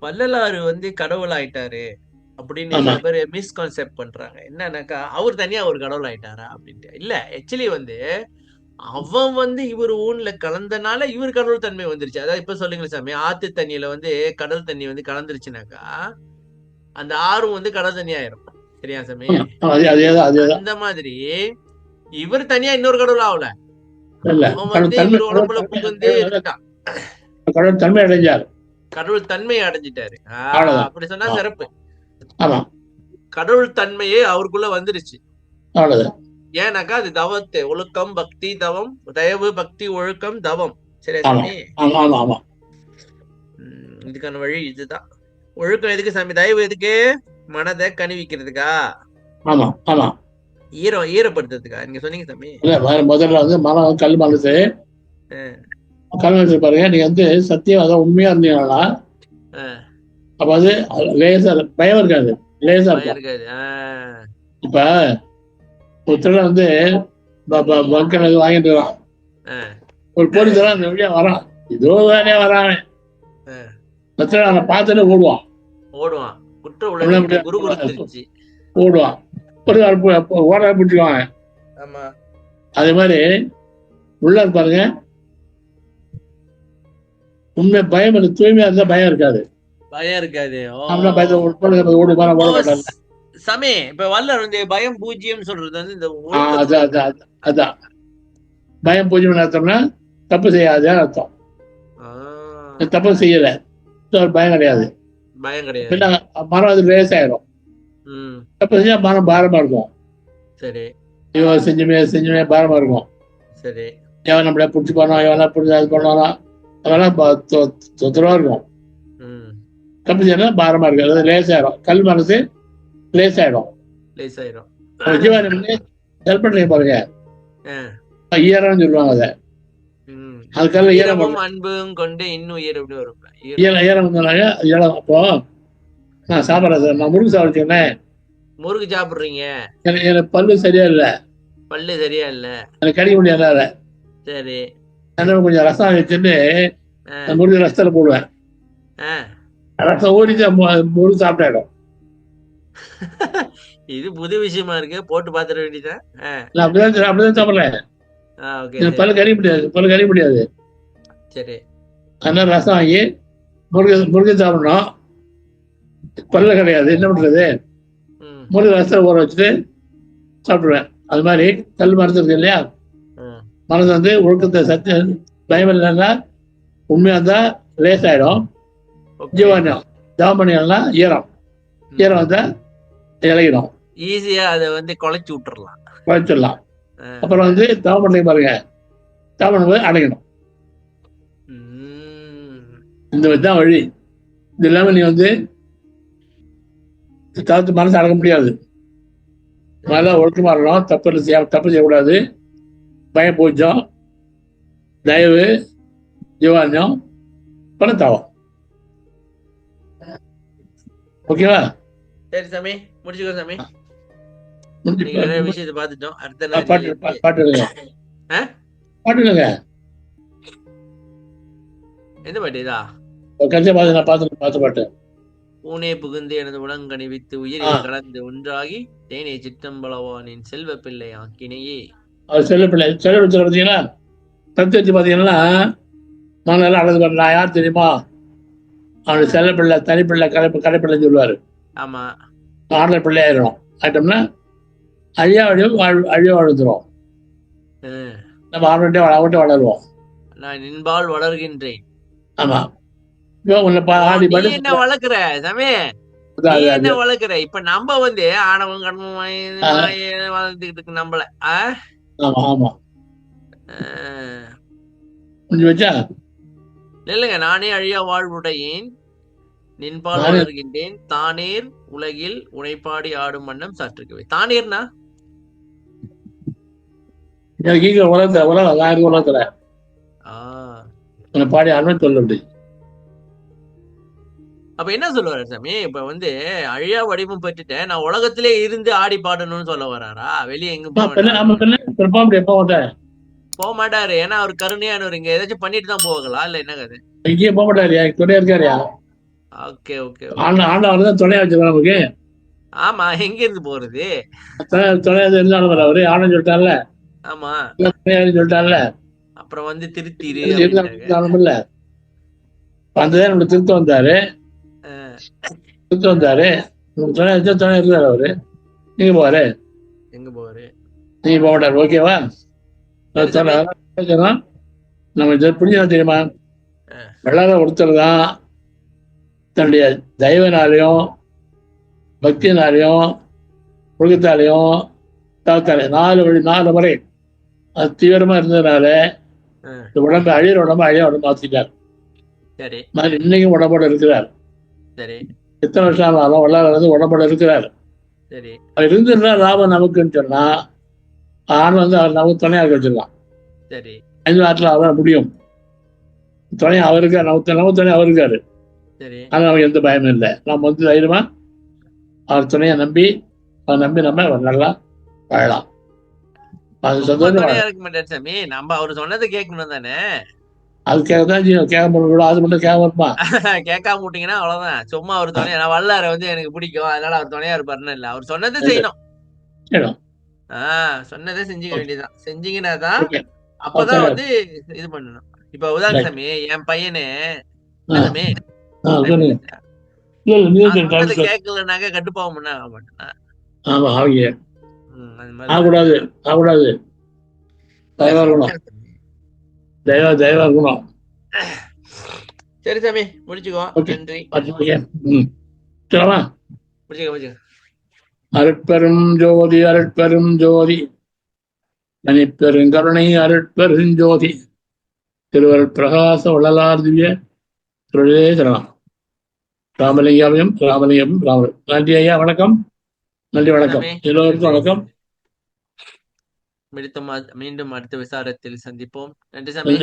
வள்ளலாறு வந்து கடவுள் ஆயிட்டாரு அப்படின்னு மிஸ்கான்செப்ட் பண்றாங்க. என்னன்னாக்கா அவர் தனியா ஒரு கடவுள் ஆயிட்டாரா அப்படின்ட்டு. இல்ல, ஆக்சுவலி வந்து அவன் வந்து இவர் ஊன்ல கலந்தனால இவர் கடவுள் தன்மை வந்துருச்சு. அதாவது இப்ப சொல்லுங்களேன் சாமி, ஆத்து தண்ணியில வந்து கடல் தண்ணி வந்து கலந்துருச்சுனாக்கா அந்த ஆறும் வந்து கடல் தண்ணி ஆயிரும். சரியா சாமி? அந்த மாதிரி இவர் தனியா இன்னொரு கடவுள் ஆகல. அவன் வந்து இவர் உடம்புல புகுந்து கடவுள் தன்மை அடைஞ்சார். கடவுள் தன்மையை அடைஞ்சிட்டாரு. அப்படி சொன்னா சிறப்பு. கடவுள் தன்மையே அவருக்குள்ள வந்துருச்சு. ஏன்னாக்கா அது தவத்தை, ஒழுக்கம், பக்தி, தவம், தயவு, பக்தி, ஒழுக்கம், தவம். சரியா சாமி? இதுக்கான வழி இதுதான். ஒழுக்கம் எதுக்கு சாமி? தயவு எதுக்கு? மனதை கனிவிக்கிறதுக்கா? ஈரப்படுத்துறதுக்கா? நீங்க சொன்னீங்க சாமி. முதல்ல வந்து மனம் கல் மனசு பாருங்க. நீங்க வந்து சத்தியம் உண்மையா இருந்தீங்கன்னா அப்ப அது லேசா பயம் இருக்காது, லேசா இருக்காது. இப்ப ஒருத்தர வந்து வாங்கிட்டு வரான், ஒரு போலீஸ் அந்த வழியா வரான், இதோ தானே வரான், அவனை பார்த்துட்டு ஓடுவான். ஓடுவான், ஓட பிடிச்சிக்குவாங்க. அதே மாதிரி உள்ள பாருங்க, உண்மை பயம் இருக்கு. தூய்மையா இருந்தா பயம் இருக்காது. சாமி இப்ப வள்ளல் வந்து பயம் பூஜ்யம் சொல்றது வந்து இந்த அதான் பயம் பூஜ்யம் அர்த்தம்னா தப்பு செய்யாதுன்னு அர்த்தம். ஆ, தப்பு செய்யல, ஒரு பயம் கிடையாது. பயம் கிடையாது. ஏன்னா மனம் அது லேசாயிரும். ம். தப்பு செஞ்சா மனம் பாரமா இருக்கும். சரி, இவன் செஞ்சுமே பாரமா இருக்கும். சரி. எவன் நம்மள பிடிச்சி போனோம், எவனா பிடிச்சி அது பண்ணுவானா, அதெல்லாம் தொந்தரவா இருக்கும். ம். தப்பு செய்யறதா பாரமா இருக்கு, அது லேசாயிரும். கல் மனசு லேசாயிடும். லேசாயிரும். ஜீவானி பண்ணி ஹெல்ப் பண்ணுறீங்க பாருங்க, ஆ. ஈரம்னு சொல்லுவாங்க. அதை ம். அதுக்காக ஈரம் ஈரமும் அன்பும் கொண்டு இன்னும் ஈரம் எப்படி வரும்? ஈரம் வந்தாங்க. ஈரம் அப்போ நான் சாப்பிட்றேன் சார், நான் முருகு சாப்பிடுச்சேன்னே. முறுக்கு சாப்பிடுறீங்க, எனக்கு பல்லு சரியா இல்லை, பல்லு சரியா இல்ல. எனக்கு கடிக்க முடியாது. அதை சரி. என்ன கொஞ்சம் ரசம் வச்சுட்டு ஆ, முருகு ரசத்துல போடுவேன். ஆ. ரசம் ஊறிச்சு முருகு சாப்பிட்டாயிடும். இது புது விஷயமா இருக்கு, போட்டு பாத்துட வேண்டியதான். நான் அப்படிதான் சாப்பிட்றேன். ஓகே, எனக்கு பல்லு சரி, கடிக்க முடியாது, பல்லு கடிக்க முடியாது. சரி. அதனால ரசம் வாங்கி முருகன் சாப்பிடணும். பல்லு கிடையாது, என்ன பண்றது? ம், முருகன் ரசத்தை ஊற வச்சுட்டு சாப்பிடுவேன். அது மாதிரி கல் மனசு இருக்கு இல்லையா, ம். மனசு வந்து ஒழுக்கத்தை சத்து பயம் இல்லைன்னா உண்மையா இருந்தா லேசாயிடும். ஓகே. ஜீவானியம் ஜாமணியம்லாம் ஈரம், ஈரம் வந்தா இலகிடும், ஈஸியா அதை வந்து குலைச்சு விட்டுறலாம். குறைச்சிடலாம். ஆ. அப்புறம் வந்து தாமரை பாருங்க, தாமரை போய் அடைக்கணும். ம். இந்த மாதிரி தான் வழி. இது இல்லாம நீ வந்து தவிர்த்து மனசு அடக்க முடியாது. நல்லா ஒழுக்கமா இருக்கணும், தப்பு செய்யக்கூடாது. பயம் பூஜ்யம், தயவு, ஜீவானியம், பணத்தாவம். ஓகேவா? சரி சாமி, முடிச்சுக்கோ சாமி. முடிஞ்சு நீங்க நிறைய விஷயத்தை பார்த்துட்டோம். அடுத்த நாள் பாட்டு எழுதுங்க. ஆ? பாட்டு எழுதுங்க. எந்த பாட்டு இதா? கடைசியா பார்த்து நான் பார்த்து பாட்டு. பூனே புகுந்து எனது உடங்கணிவித்து உயிரில் கலந்து ஒன்றாகி தேனே சிற்றம்பலவானின் செல்வ பிள்ளை ஆக்கினையே. அவர் செல்ல வச்சு பார்த்தீங்கன்னா, தத்து வச்சு பார்த்தீங்கன்னா நான் எல்லாம் அழகு பண்ண, நான் யார் தெரியுமா? அவனுடைய செல்ல பிள்ளை, தனிப்பிள்ளை, கடைப்பிள்ளைன்னு சொல்லுவாரு. ஆமா. ஆடல பிள்ளை ஆயிடும். ஆயிட்டோம்னா அழியா வாழ்ந்துரும். நம்ம அவன்கிட்ட வளருவோம். நான் நின்பால் வளர்கின்றேன். ஆமா. உன்னை ஆடி நீ என்ன வளர்க்கிற சாமி, நீ என்ன வளர்க்கிற? இப்ப நம்ம வந்து ஆணவம் கண்மம் வளர்ந்துகிட்டு இருக்கு நம்மள. ஆமா ஆமா. கொஞ்சம் வச்சா இல்லைங்க, நானே அழியா வாழ்வுடையேன் நின்பால் வளர்கின்றேன் தானேர் உலகில் உனைப்பாடி ஆடும் வண்ணம் சாற்றுக்குவே. தானேர்னா உலகத்துல பாடி ஆடுமே சொல்ல. அப்ப என்ன சொல்லுவாரு சாமி? இப்ப வந்து அழியா வடிவம் பெற்றுட்டேன், நான் உலகத்திலே இருந்து ஆடி பாடணும்னு சொல்ல வர்றாரா? வெளியே எங்க போக மாட்டாரு. ஏன்னா அவர் கருணையானவர். இங்க ஏதாச்சும் பண்ணிட்டு தான் போகலாம், இல்ல என்ன கதை? இங்கேயே போக மாட்டாரு, துணையா இருக்காருயா. Okay okay. ஆண்டவர் தான் துணையா வச்சிருக்காரு நமக்கு. ஆமா, எங்க இருந்து போறது? துணையா இருந்தாலும் அவரு ஆனந்த் சொல்லிட்டார்ல. ஆமா, சொல்லிட்டார்ல. அப்புறம் வந்து திருத்திரு இல்ல, வந்ததே நம்ம திருத்த வந்தாரு. துணை இருந்தாரு அவரு. நீங்க போவாரு, எங்க போவாரு? நீங்க போக மாட்டாரு. ஓகேவா? நம்ம இதை புரிஞ்சா தெரியுமா? வெள்ளாத ஒருத்தர் தான் தன்னுடைய தெய்வனாலையும் பக்தியினாலையும் ஒழுக்கத்தாலையும் தவத்தாலையும் 4 முறை அது தீவிரமா இருந்ததுனால இந்த உடம்பு அழிய உடம்பு மாத்திட்டார். இன்னைக்கும் உடம்போட இருக்கிறார். எத்தனை வருஷம் ஆனாலும் வல்லாத வந்து உடம்போட இருக்கிறார். அவர் இருந்திருந்தா லாபம் நமக்குன்னு சொன்னா ஆண் வந்து அவர் நமக்கு துணையாக வச்சிருக்கான். 5 நாட்டில் அவரால் முடியும். துணை அவருக்கு நமக்கு துணை அவர் இருக்காரு. ஆனால் நமக்கு எந்த பயமும் இல்லை. நம்ம வந்து தைரியமா அவர் துணையை நம்பி நம்ம நல்லா வாழலாம். அது சந்தோஷம். நம்ம அவர் சொன்னதை கேட்கணும் தானே. அதுக்காகதான் கேட்க அது மட்டும் கேட்கணுமா? கேட்காம விட்டீங்கன்னா அவ்வளவுதான். சும்மா அவர் துணையா, நான் வல்லார வந்து எனக்கு பிடிக்கும் அதனால அவர் துணையா இருப்பாருன்னு இல்ல, அவர் சொன்னதை செய்யணும். சொன்னதே செஞ்சுக்க வேண்டியதுதான். செஞ்சீங்கன்னாதான் அப்பதான் வந்து இது பண்ணணும். இப்ப உதாரணமே என் பையனு கேட்கலனாக்க கட்டுப்பாவம் பண்ண மாட்டேன். ஆமா, ஆகக்கூடாது. தயவா இருக்கணும். சரி சாமி, முடிச்சுக்கோ. ஓகே. நன்றி. சொல்லவா? முடிச்சுக்க. அருட்பெரும் ஜோதி அருட்பெரும் ஜோதி தனிப்பெருங்கருணை அருட்பெருஞ்சோதி திருவருட் பிரகாச வள்ளலார் திவ்ய திருளே சரணம். ராமலிங்காவையும் ராமலிங்கம் ராமர். நன்றி ஐயா, வணக்கம். நன்றி, வணக்கம். எல்லோருக்கும் வணக்கம். மீண்டும் அடுத்த விசாரத்தில் சந்திப்போம். நன்றி சாமி.